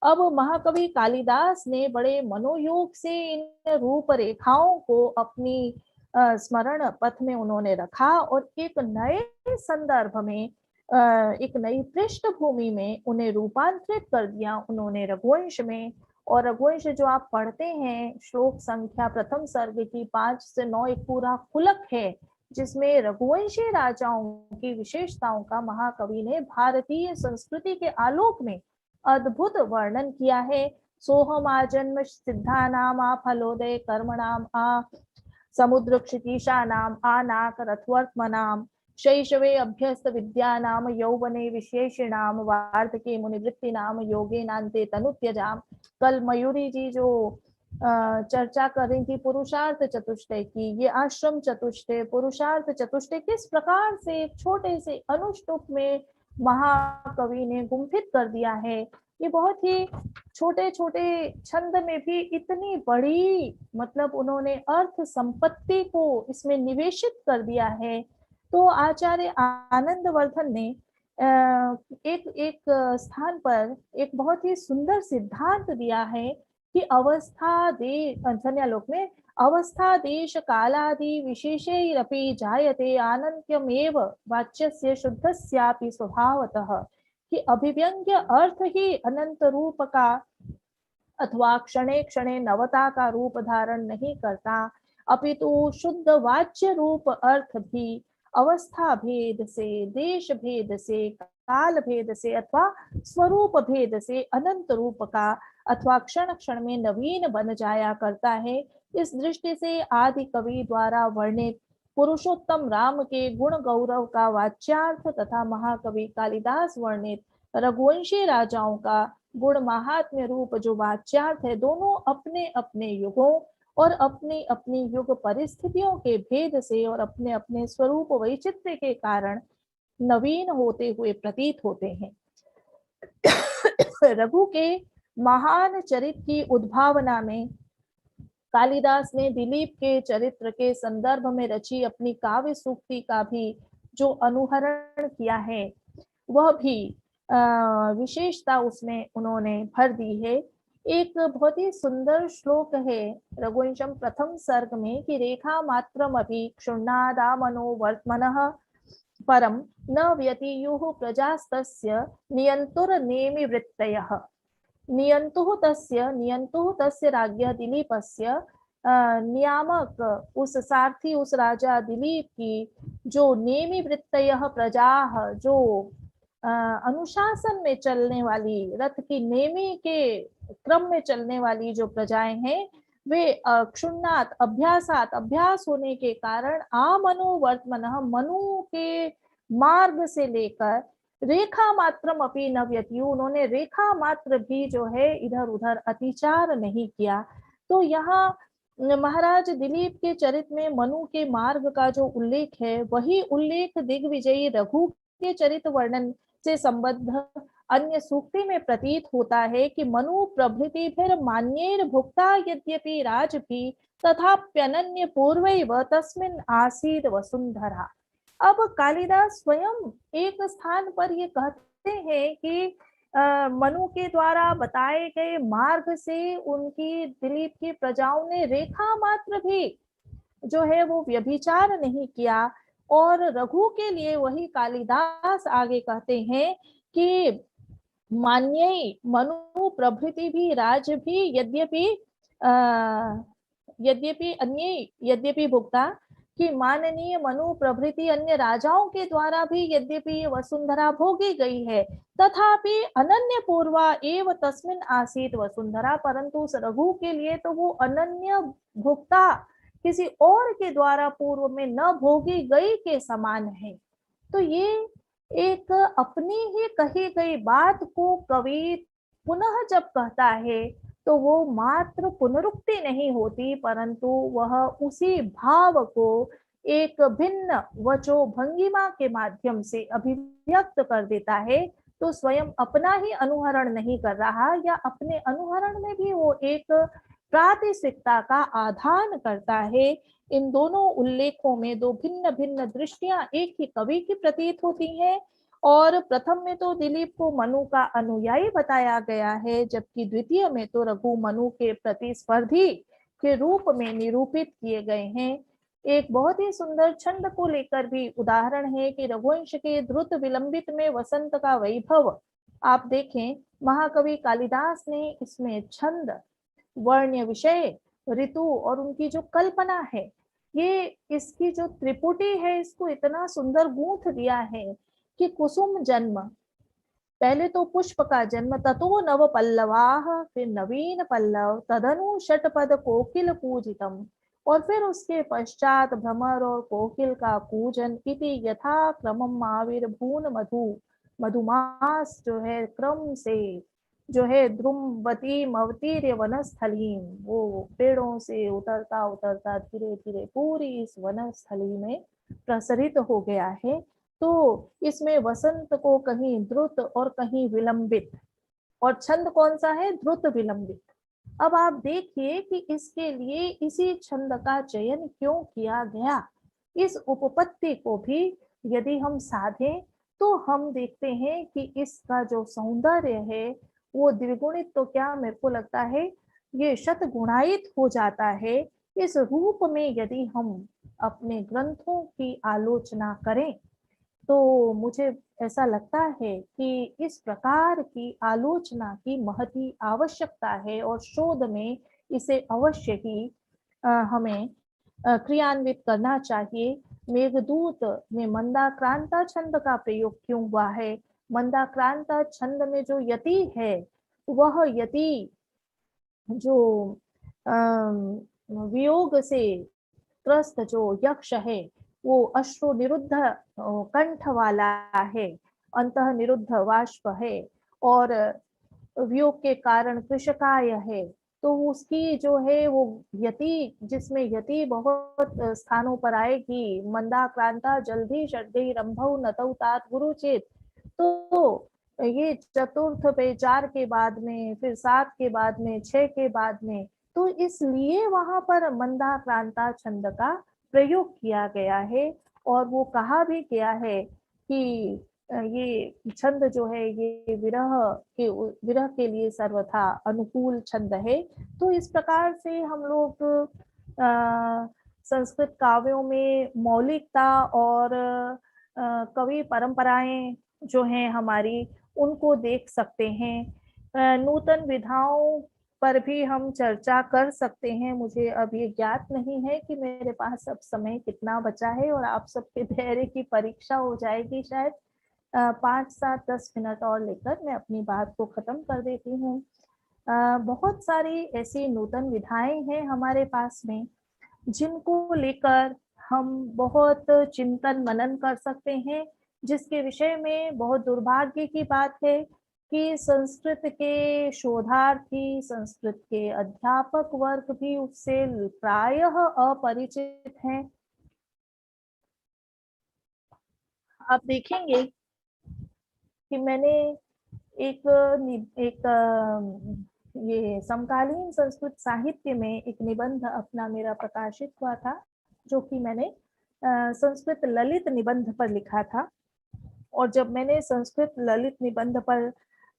S2: अब महाकवि कालिदास ने बड़े मनोयोग से इन रूप रेखाओं को अपनी स्मरण पथ में उन्होंने रखा और एक नए संदर्भ में एक नई पृष्ठभूमि में उन्हें रूपांतरित कर दिया उन्होंने रघुवंश में। और रघुवंश जो आप पढ़ते हैं श्लोक संख्या प्रथम सर्ग की 5 से 9 एक पूरा खुलक है। जिसमें रघुवंशी राजाओं की विशेषताओं का महाकवि ने भारतीय संस्कृति के आलोक में अद्भुत वर्णन किया है। सोहम आ जन्म सिद्धानाम आ फलोदय कर्मणाम आ समुद्र क्षितिशानाम आ नाक रथवर्त्मनाम शैशवे अभ्यस्त विद्यानाम यौवने विशेषणाम वार्धके मुनिवृत्तिनाम योगे नान्ते तनुत्यजाम। कल मयूरी जी जो चर्चा कर रही थी पुरुषार्थ चतुष्टय की, ये आश्रम चतुष्टय पुरुषार्थ चतुष्टय किस प्रकार से एक छोटे से अनुष्टुप में महाकवि ने गुंफित कर दिया है। ये बहुत ही छोटे छोटे छंद में भी इतनी बड़ी मतलब उन्होंने अर्थ संपत्ति को इसमें निवेशित कर दिया है। तो आचार्य आनंदवर्धन ने एक स्थान पर एक बहुत ही सुंदर सिद्धांत दिया है कि अवस्था दे संन्यालोक में अवस्था देश कालादि विशेषैरपि जायते आनंत्यमेव वाच्यस्य शुद्धस्यापि स्वभावतः, कि अभिव्यंग्य अर्थ ही अनंत रूप का अथवा क्षणे क्षणे नवता का रूप धारण नहीं करता, अपितु शुद्ध वाच्य रूप अर्थ भी अवस्था भेद से, देश भेद से, काल भेद से अथवा स्वरूप भेद से अनंत रूप का अथवा क्षण क्षण में नवीन बन जाया करता है। इस दृष्टि से आदि कवि द्वारा वर्णित पुरुषोत्तम राम के गुण गौरव का वाच्यार्थ तथा महाकवि कालिदास वर्णित रघुवंशी राजाओं का गुण महात्म्य रूप जो वाच्यार्थ है, दोनों अपने अपने युगों और अपनी अपनी युग परिस्थितियों के भेद से और अपने अपने स्वरूप वैचित्र्य के कारण नवीन होते हुए प्रतीत होते हैं। रघु के महान चरित्र की उद्भावना में कालिदास ने दिलीप के चरित्र के संदर्भ में रची अपनी काव्य सूक्ति का भी जो अनुहरण किया है वह भी विशेषता उसमें उन्होंने भर दी है। एक बहुत ही सुंदर श्लोक है रघुवंशम प्रथम सर्ग में कि रेखा मात्रम अभी क्षुण्णादा मनो वर्त्मनः परम न व्यतीयुः प्रजास्तस्य नियंतुर नेमि वृत्तयः। नियंतुः तस्य राज्ञः दिलीपस्य नियामक उस सारथी उस राजा दिलीप की जो नेमि वृत्तयः प्रजा, जो अनुशासन में चलने वाली रथ की नेमी के क्रम में चलने वाली जो प्रजाएं हैं वे क्षुण्णात अभ्यासात अभ्यास होने के कारण आमनु वर्तमनः मनु के मार्ग से लेकर रेखा मात्रम अपि न व्यत्यु, उन्होंने रेखा मात्र भी जो है इधर उधर अतिचार नहीं किया। तो यहाँ महाराज दिलीप के चरित्र में मनु के मार्ग का जो उल्लेख है वही उल्लेख दिग्विजयी रघु के चरित्र वर्णन से संबद्ध अन्य सूक्ति में प्रतीत होता है कि मनु प्रभृति फिर मान्येर भुक्ता यद्यपि राज भी तथाप्यनन्य पूर्वैव तस्मिन् आसीद वसुंधरा। अब कालिदास स्वयं एक स्थान पर ये कहते हैं कि मनु के द्वारा बताए गए मार्ग से उनकी दिलीप की प्रजाओं ने रेखा मात्र भी जो है वो व्यभिचार नहीं किया। और रघु के लिए वही कालिदास आगे कहते हैं कि मान्य मनु प्रभृति भी राज भी यद्यपि भुक्ता, कि माननीय मनु प्रभृति अन्य राजाओं के द्वारा भी यद्यपि ये वसुंधरा भोगी गई है, तथापि अनन्य पूर्वा एव तस्मिन् आसीत वसुंधरा, परंतु उस रघु के लिए तो वो अनन्य भुक्ता किसी और के द्वारा पूर्व में न भोगी गई के समान है। तो ये एक अपनी ही कही गई बात को कवि पुनः जब कहता है तो वो मात्र पुनरुक्ति नहीं होती, परंतु वह उसी भाव को एक भिन्न वचो भंगिमा के माध्यम से अभिव्यक्त कर देता है। तो स्वयं अपना ही अनुहरण नहीं कर रहा, या अपने अनुहरण में भी वो एक प्रातिशिकता का आधान करता है। इन दोनों उल्लेखों में दो भिन्न भिन्न दृष्टियां एक ही कवि की प्रतीत होती हैं। और प्रथम में तो दिलीप को मनु का अनुयायी बताया गया है, जबकि द्वितीय में तो रघु मनु के प्रतिस्पर्धी के रूप में निरूपित किए गए हैं। एक बहुत ही सुंदर छंद को लेकर भी उदाहरण है कि रघुवंश के द्रुत विलंबित में वसंत का वैभव आप देखें, महाकवि कालिदास ने इसमें छंद, वर्ण्य विषय, ऋतु और उनकी जो कल्पना है ये इसकी जो त्रिपुटी है इसको इतना सुंदर गूंथ दिया है कि कुसुम जन्म, पहले तो पुष्प का जन्म, ततो नव पल्लवाह, फिर नवीन पल्लव, तदनु षटपद कोकिल पूजितम, और फिर उसके पश्चात भ्रमर और कोकिल का पूजन, इति यथा क्रमम आविर्भून मधु, मधुमास जो है क्रम से जो है द्रुमवती मवतीर्य वनस्थली, वो पेड़ों से उतरता उतरता धीरे धीरे पूरी इस वनस्थली में प्रसरित हो गया है। तो इसमें वसंत को कहीं द्रुत और कहीं विलंबित, और छंद कौन सा है? द्रुत विलंबित। अब आप देखिए कि इसके लिए इसी छंद का चयन क्यों किया गया। इस उपपत्ति को भी यदि हम साधें तो हम देखते हैं कि इसका जो सौंदर्य है वो द्विगुणित तो क्या, मेरे को लगता है ये शतगुणायित हो जाता है इस रूप में यदि हम अपने ग्रंथों की आलोचना करें। तो मुझे ऐसा लगता है कि इस प्रकार की आलोचना की महती आवश्यकता है और शोध में इसे अवश्य ही हमें क्रियान्वित करना चाहिए। मेघदूत में मंदाक्रांता छंद का प्रयोग क्यों हुआ है? मंदाक्रांता छंद में जो यति है वह यति जो वियोग से त्रस्त जो यक्ष है वो अश्रु निरुद्ध कंठ वाला है, अंतः निरुद्ध वाष्प है, और वियोग के कारण कृशकाय है। तो उसकी जो है वो यति, जिसमें यति बहुत स्थानों पर आएगी, मंदाक्रांता जल्दी षड्गई रंभौ नतौ तात गुरु चेत। तो ये चतुर्थ पे 4 के बाद में, फिर 7 के बाद में, 6 के बाद में, तो इसलिए वहां पर मंदाक्रांता छंद का प्रयोग किया गया है। और वो कहा भी गया है कि ये छंद जो है ये विरह के लिए सर्वथा अनुकूल छंद है। तो इस प्रकार से हम लोग संस्कृत काव्यों में मौलिकता और कवि परंपराएं जो हैं हमारी उनको देख सकते हैं। नूतन विधाओं पर भी हम चर्चा कर सकते हैं। मुझे अब ये ज्ञात नहीं है कि मेरे पास अब समय कितना बचा है, और आप सबके धैर्य की परीक्षा हो जाएगी शायद। 5, 7, 10 मिनट और लेकर मैं अपनी बात को खत्म कर देती हूँ। बहुत सारी ऐसी नूतन विधाएं हैं हमारे पास में जिनको लेकर हम बहुत चिंतन मनन कर सकते हैं, जिसके विषय में बहुत दुर्भाग्य की बात है कि संस्कृत के शोधार्थी, संस्कृत के अध्यापक वर्ग भी उससे प्रायः अपरिचित हैं। आप देखेंगे कि मैंने एक ये समकालीन संस्कृत साहित्य में एक निबंध अपना मेरा प्रकाशित हुआ था, जो कि मैंने संस्कृत ललित निबंध पर लिखा था। और जब मैंने संस्कृत ललित निबंध पर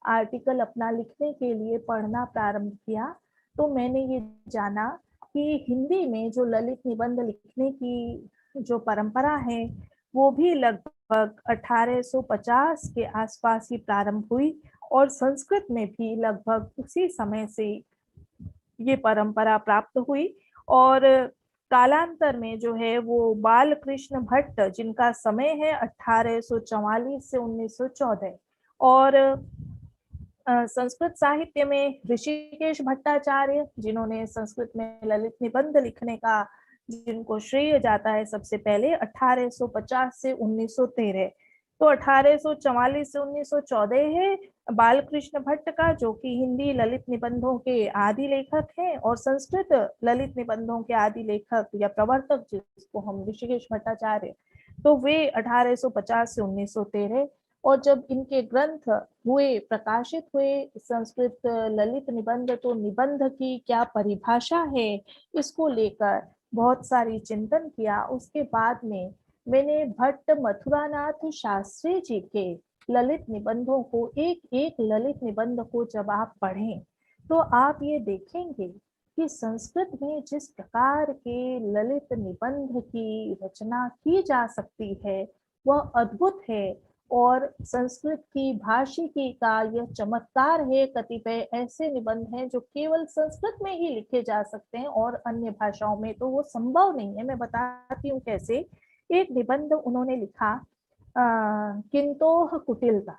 S2: आर्टिकल अपना लिखने के लिए पढ़ना प्रारंभ किया तो मैंने ये जाना कि हिंदी में जो ललित निबंध लिखने की जो परंपरा है वो भी लगभग 1850 के आसपास ही प्रारंभ हुई, और संस्कृत में भी लगभग उसी समय से ये परंपरा प्राप्त हुई। और कालांतर में जो है वो बालकृष्ण भट्ट, जिनका समय है 1844 से 1914, और संस्कृत साहित्य में ऋषिकेश भट्टाचार्य, जिन्होंने संस्कृत में ललित निबंध लिखने का जिनको श्रेय जाता है सबसे पहले 1850 से 1913। तो 1844 से 1914 है बालकृष्ण भट्ट का, जो कि हिंदी ललित निबंधों के आदि लेखक हैं, और संस्कृत ललित निबंधों के आदि लेखक या प्रवर्तक जिसको हम ऋषिकेश भट्टाचार्य, तो वे 1850 से 1913। और जब इनके ग्रंथ हुए, प्रकाशित हुए संस्कृत ललित निबंध, तो निबंध की क्या परिभाषा है इसको लेकर बहुत सारी चिंतन किया। उसके बाद में मैंने भट्ट मथुरानाथ शास्त्री जी के ललित निबंधों को, एक एक ललित निबंध को जब आप पढ़ें तो आप ये देखेंगे कि संस्कृत में जिस प्रकार के ललित निबंध की रचना की जा सकती है वह अद्भुत है। और संस्कृत की भाषिकी का यह चमत्कार है। कतिपय ऐसे निबंध हैं जो केवल संस्कृत में ही लिखे जा सकते हैं और अन्य भाषाओं में तो वो संभव नहीं है। मैं बताती हूँ कैसे। एक निबंध उन्होंने लिखा किंतोह कुटिलता,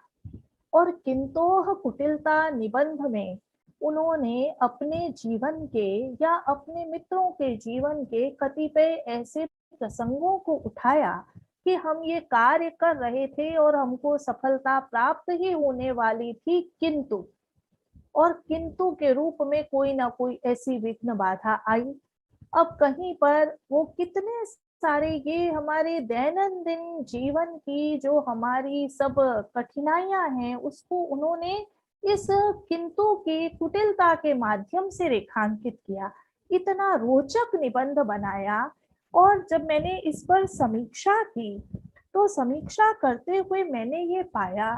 S2: और किंतोह कुटिलता निबंध में उन्होंने अपने जीवन के या अपने मित्रों के जीवन के कतिपय ऐसे प्रसंगों को उठाया कि हम ये कार्य कर रहे थे और हमको सफलता प्राप्त ही होने वाली थी, किंतु, और किंतु के रूप में कोई ना कोई ऐसी विघ्न बाधा आई। अब कहीं पर वो कितने सारे ये हमारे दैनंदिन जीवन की जो हमारी सब कठिनाइयां हैं उसको उन्होंने इस किंतु की कुटिलता के माध्यम से रेखांकित किया। इतना रोचक निबंध बनाया। और जब मैंने इस पर समीक्षा की तो समीक्षा करते हुए मैंने ये पाया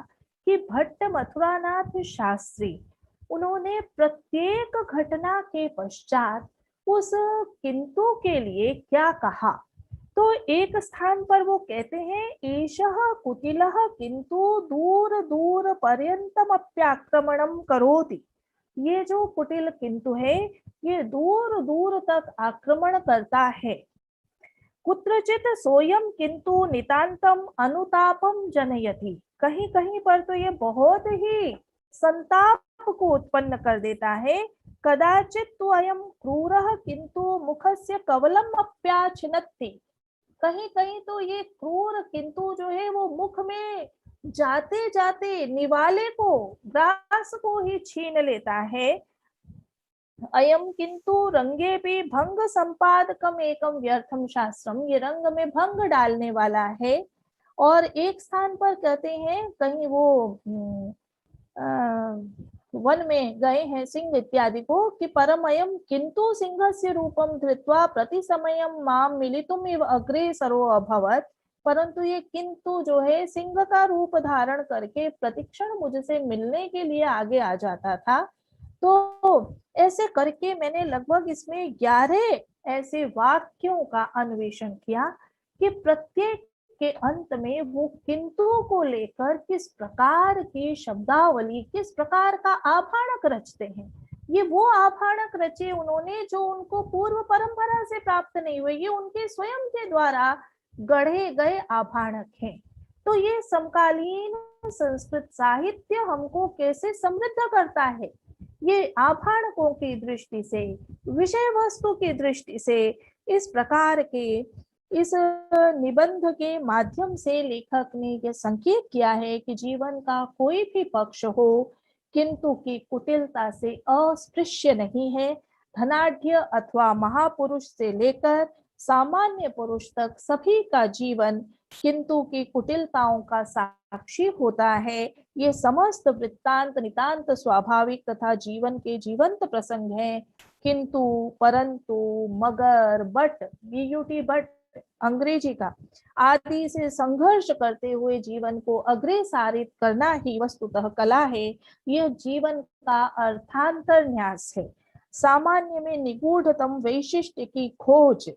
S2: कि भट्ट मथुरानाथ शास्त्री उन्होंने प्रत्येक घटना के पश्चात उस किंतु के लिए क्या कहा। तो एक स्थान पर वो कहते हैं एषः कुटिलः किंतु दूर दूर पर्यंतम अप्याक्रमणम करोति। ये जो कुटिल किंतु है ये दूर दूर तक आक्रमण करता है। कुत्रचित सोयम किंतु नितांतम अनुतापम जनयति। कहीं कहीं पर तो ये बहुत ही संताप को उत्पन्न कर देता है। कदाचित तो अयम क्रूरः किंतु मुखस्य कवलम अप्याछिनत्ति। कहीं कहीं तो ये क्रूर किंतु जो है वो मुख में जाते जाते निवाले को, ग्रास को ही छीन लेता है। अयम किंतु रंगे भी भंग संपादकम एकम व्यर्थम शास्त्रम। ये रंग में भंग डालने वाला है। और एक स्थान पर कहते हैं कहीं वो वन में गए हैं सिंह इत्यादि को कि परमयम किंतु सिंहस्य रूपम धृत्वा प्रति समयम माम मिलितुम इव अग्रे सरो अभवत। परंतु ये किंतु जो है सिंह का रूप धारण करके प्रतिक्षण मुझसे मिलने के लिए आगे आ जाता था। तो ऐसे करके मैंने लगभग इसमें 11 ऐसे वाक्यों का अन्वेषण किया कि प्रत्येक के अंत में वो किंतु को लेकर किस प्रकार की शब्दावली, किस प्रकार का आभाणक रचते हैं। ये वो आभाणक रचे उन्होंने जो उनको पूर्व परंपरा से प्राप्त नहीं हुए, ये उनके स्वयं के द्वारा गढ़े गए आभाणक हैं। तो ये समकालीन संस्कृत साहित्य हमको कैसे समृद्ध करता है, ये आभाणकों की दृष्टि से, विषय वस्तु की दृष्टि से इस प्रकार के इस निबंध के माध्यम से लेखक ने यह संकेत किया है कि जीवन का कोई भी पक्ष हो किंतु की कुटिलता से अस्पृश्य नहीं है। धनाढ्य अथवा महापुरुष से लेकर सामान्य पुरुष तक सभी का जीवन किंतु की कुटिलताओं का साक्षी होता है। ये समस्त वृत्तांत नितांत स्वाभाविक तथा जीवन के जीवंत प्रसंग हैं। किंतु, परंतु, मगर, बट, बट अंग्रेजी का आदि से संघर्ष करते हुए जीवन को अग्रेसारित करना ही वस्तुतः कला है। यह जीवन का अर्थांतर न्यास है। सामान्य में निगूढ़तम वैशिष्ट्य की खोज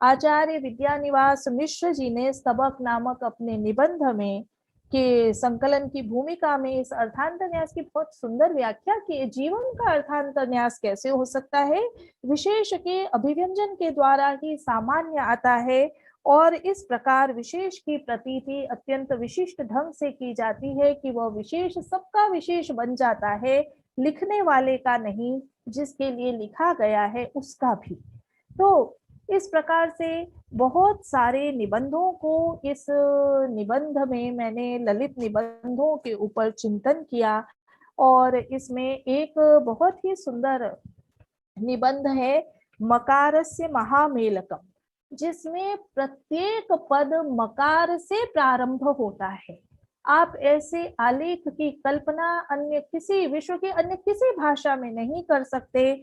S2: आचार्य विद्यानिवास मिश्र जी ने स्तबक नामक अपने निबंध में के संकलन की भूमिका में इस अर्थांतर न्यास की बहुत सुंदर व्याख्या की। जीवन का अर्थांतर न्यास कैसे हो सकता है? विशेष के अभिव्यंजन के द्वारा ही सामान्य आता है और इस प्रकार विशेष की प्रतीति अत्यंत विशिष्ट ढंग से की जाती है कि वह विशेष सबका विशेष बन जाता है, लिखने वाले का नहीं, जिसके लिए लिखा गया है उसका भी। तो इस प्रकार से बहुत सारे निबंधों को इस निबंध में मैंने ललित निबंधों के ऊपर चिंतन किया और इसमें एक बहुत ही सुंदर निबंध है मकारस्य महामेलकम, जिसमें प्रत्येक पद मकार से प्रारंभ होता है। आप ऐसे आलेख की कल्पना अन्य किसी विश्व के अन्य किसी भाषा में नहीं कर सकते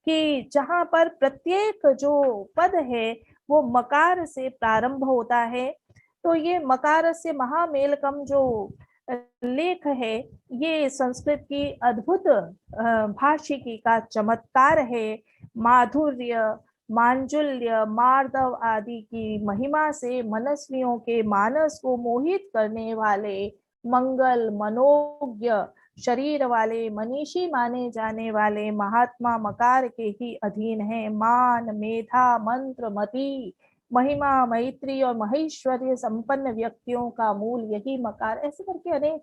S2: कि जहां पर प्रत्येक जो पद है वो मकार से प्रारंभ होता है। तो ये मकार से महामेलकम जो लेख है ये संस्कृत की अद्भुत भाषिकी का चमत्कार है। माधुर्य, मांजुल्य, मार्दव आदि की महिमा से मनस्वियों के मानस को मोहित करने वाले मंगल, मनोज्ञ शरीर वाले मनीषी माने जाने वाले महात्मा मकार के ही अधीन है। मान, मेधा, मंत्र, मति, महिमा, मैत्री और महेश्वर्य संपन्न व्यक्तियों का मूल यही मकार। ऐसे करके अनेक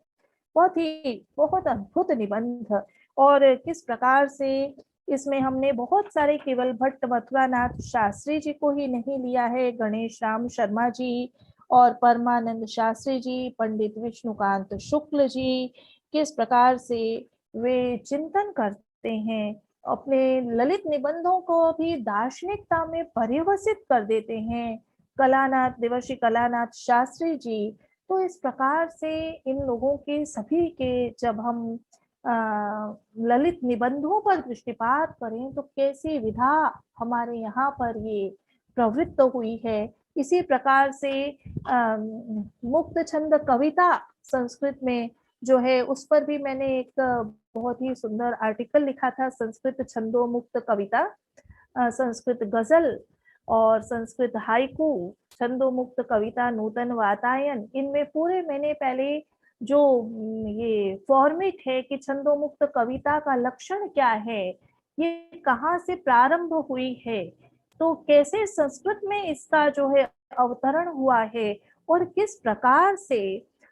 S2: बहुत अद्भुत निबंध। और किस प्रकार से इसमें हमने बहुत सारे केवल भट्ट मथुरानाथ शास्त्री जी को ही नहीं लिया है, गणेश राम शर्मा जी और परमानंद शास्त्री जी, पंडित विष्णुकांत शुक्ल जी, किस प्रकार से वे चिंतन करते हैं, अपने ललित निबंधों को भी दार्शनिकता में परिवर्तित कर देते हैं। कलानाथ, देवर्षि कलानाथ शास्त्री जी, तो इस प्रकार से इन लोगों के सभी के जब हम ललित निबंधों पर दृष्टिपात करें तो कैसी विधा हमारे यहाँ पर ये प्रवृत्त हुई है। इसी प्रकार से मुक्त छंद कविता संस्कृत में जो है, उस पर भी मैंने एक बहुत ही सुंदर आर्टिकल लिखा था। संस्कृत छंदो मुक्त कविता, संस्कृत गजल और संस्कृत हाइकू, छंदो मुक्त कविता, नूतन वातायन, इनमें पूरे मैंने पहले जो ये फॉर्मेट है कि छंदो मुक्त कविता का लक्षण क्या है, ये कहाँ से प्रारंभ हुई है, तो कैसे संस्कृत में इसका जो है अवतरण हुआ है और किस प्रकार से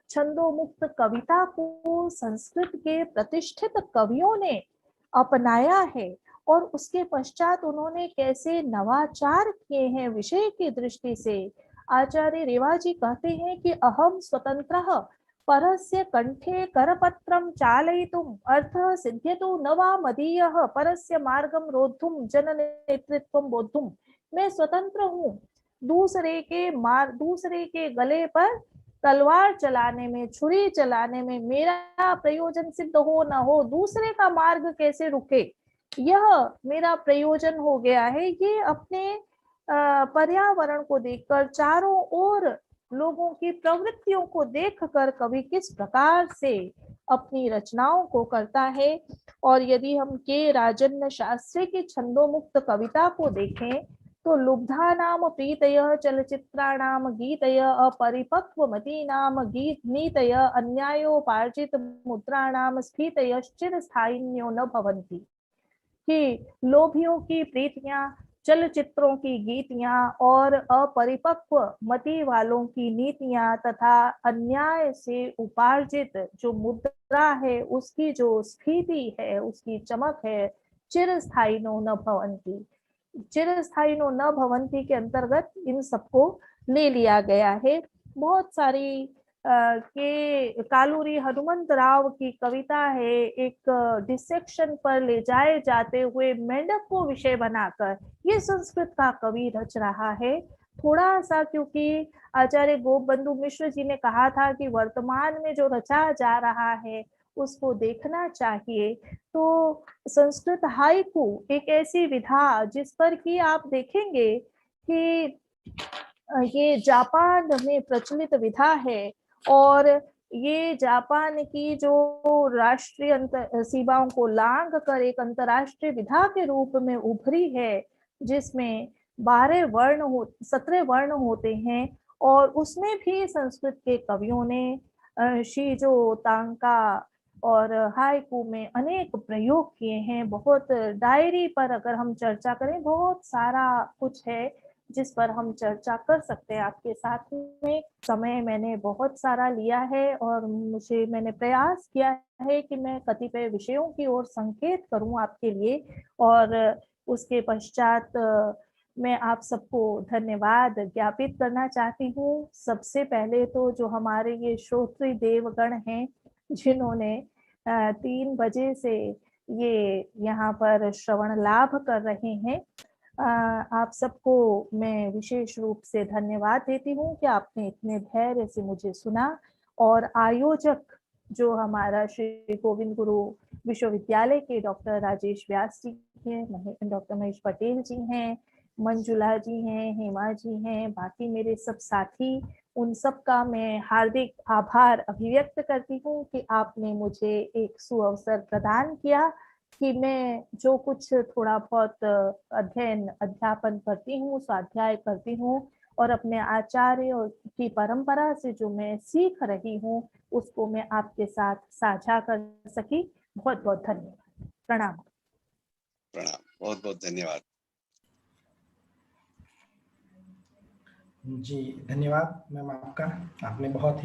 S2: छंदो मुक्त कविता को संस्कृत के प्रतिष्ठित कवियों ने अपनाया है और उसके पश्चात उन्होंने कैसे नवाचार किए हैं विषय की दृष्टि से। आचार्य रेवा जी कहते हैं कि अहम स्वतंत्रः परस्य कंठे करपत्रम चालयितुम अर्थ सिद्ध्यतु न वा मदीयः परस्य मार्गम रोद्धुम जन नेतृत्वम बोद्धुम। मैं स्वतंत्र हूँ, दूसरे के गले पर तलवार चलाने में, छुरी चलाने में मेरा प्रयोजन सिद्ध हो न हो, दूसरे का मार्ग कैसे रुके, यह मेरा प्रयोजन हो गया है। ये अपने पर्यावरण को देखकर, चारों ओर लोगों की प्रवृत्तियों को देखकर कवि किस प्रकार से अपनी रचनाओं को करता है। और यदि हम के राजन शास्त्री की छंदोमुक्त कविता को देखें तो लुब्धा नाम प्रीतय चलचित्राणाम गीतय अपरिपक्व मती नाम गीत नीतय अन्यायोपार्जित मुद्राणाम स्फीतय चिरस्थायिन्यो न भवन्ति, कि लोभियों की प्रीतियां, चलचित्रों की गीतियां और अपरिपक्व मति वालों की नीतियां तथा अन्याय से उपार्जित जो मुद्रा है, उसकी जो स्फीति है, उसकी चमक है, चिरस्थायिनो न भवन्ति, चिरस्थायिनो न भवन्ति के अंतर्गत इन सबको ले लिया गया है। बहुत सारी के कालूरी हनुमंत राव की कविता है, एक डिसेक्शन पर ले जाए जाते हुए मेंढक को विषय बनाकर ये संस्कृत का कवि रच रहा है। थोड़ा सा, क्योंकि आचार्य गोपबंधु मिश्र जी ने कहा था कि वर्तमान में जो रचा जा रहा है उसको देखना चाहिए, तो संस्कृत हाइकू एक ऐसी विधा जिस पर कि आप देखेंगे कि ये जापान में प्रचलित विधा है और ये जापान की जो राष्ट्रीय सीमाओं को लांघ कर एक अंतरराष्ट्रीय विधा के रूप में उभरी है, जिसमें 17 वर्ण होते हैं और उसमें भी संस्कृत के कवियों ने शीजो, तांका और हाइकू में अनेक प्रयोग किए हैं। बहुत डायरी पर अगर हम चर्चा करें, बहुत सारा कुछ है जिस पर हम चर्चा कर सकते हैं आपके साथ में। समय मैंने बहुत सारा लिया है और मैंने प्रयास किया है कि मैं कतिपय विषयों की ओर संकेत करूं आपके लिए, और उसके पश्चात मैं आप सबको धन्यवाद ज्ञापित करना चाहती हूँ। सबसे पहले तो जो हमारे ये श्रोत्री देवगण हैं जिन्होंने 3 बजे से ये यहाँ पर श्रवण लाभ कर रहे हैं, आप सबको मैं विशेष रूप से धन्यवाद देती हूँ कि आपने इतने धैर्य से मुझे सुना। और आयोजक जो हमारा श्री गोविंद गुरु विश्वविद्यालय के डॉक्टर राजेश व्यास जी हैं, डॉक्टर महेश पटेल जी हैं, मंजुला जी हैं, हेमा जी हैं, बाकी मेरे सब साथी, उन सब का मैं हार्दिक आभार अभिव्यक्त करती हूँ कि आपने मुझे एक सुअवसर प्रदान किया कि मैं जो कुछ थोड़ा बहुत अध्यापन करती हूँ, स्वाध्याय करती हूँ और अपने आचार्य की परंपरा से जो मैं सीख रही हूँ उसको मैं आपके साथ साझा कर सकी। बहुत बहुत धन्यवाद। प्रणाम।
S3: प्रणाम, बहुत बहुत धन्यवाद।
S4: जी धन्यवाद मैम आपका, आपने बहुत ही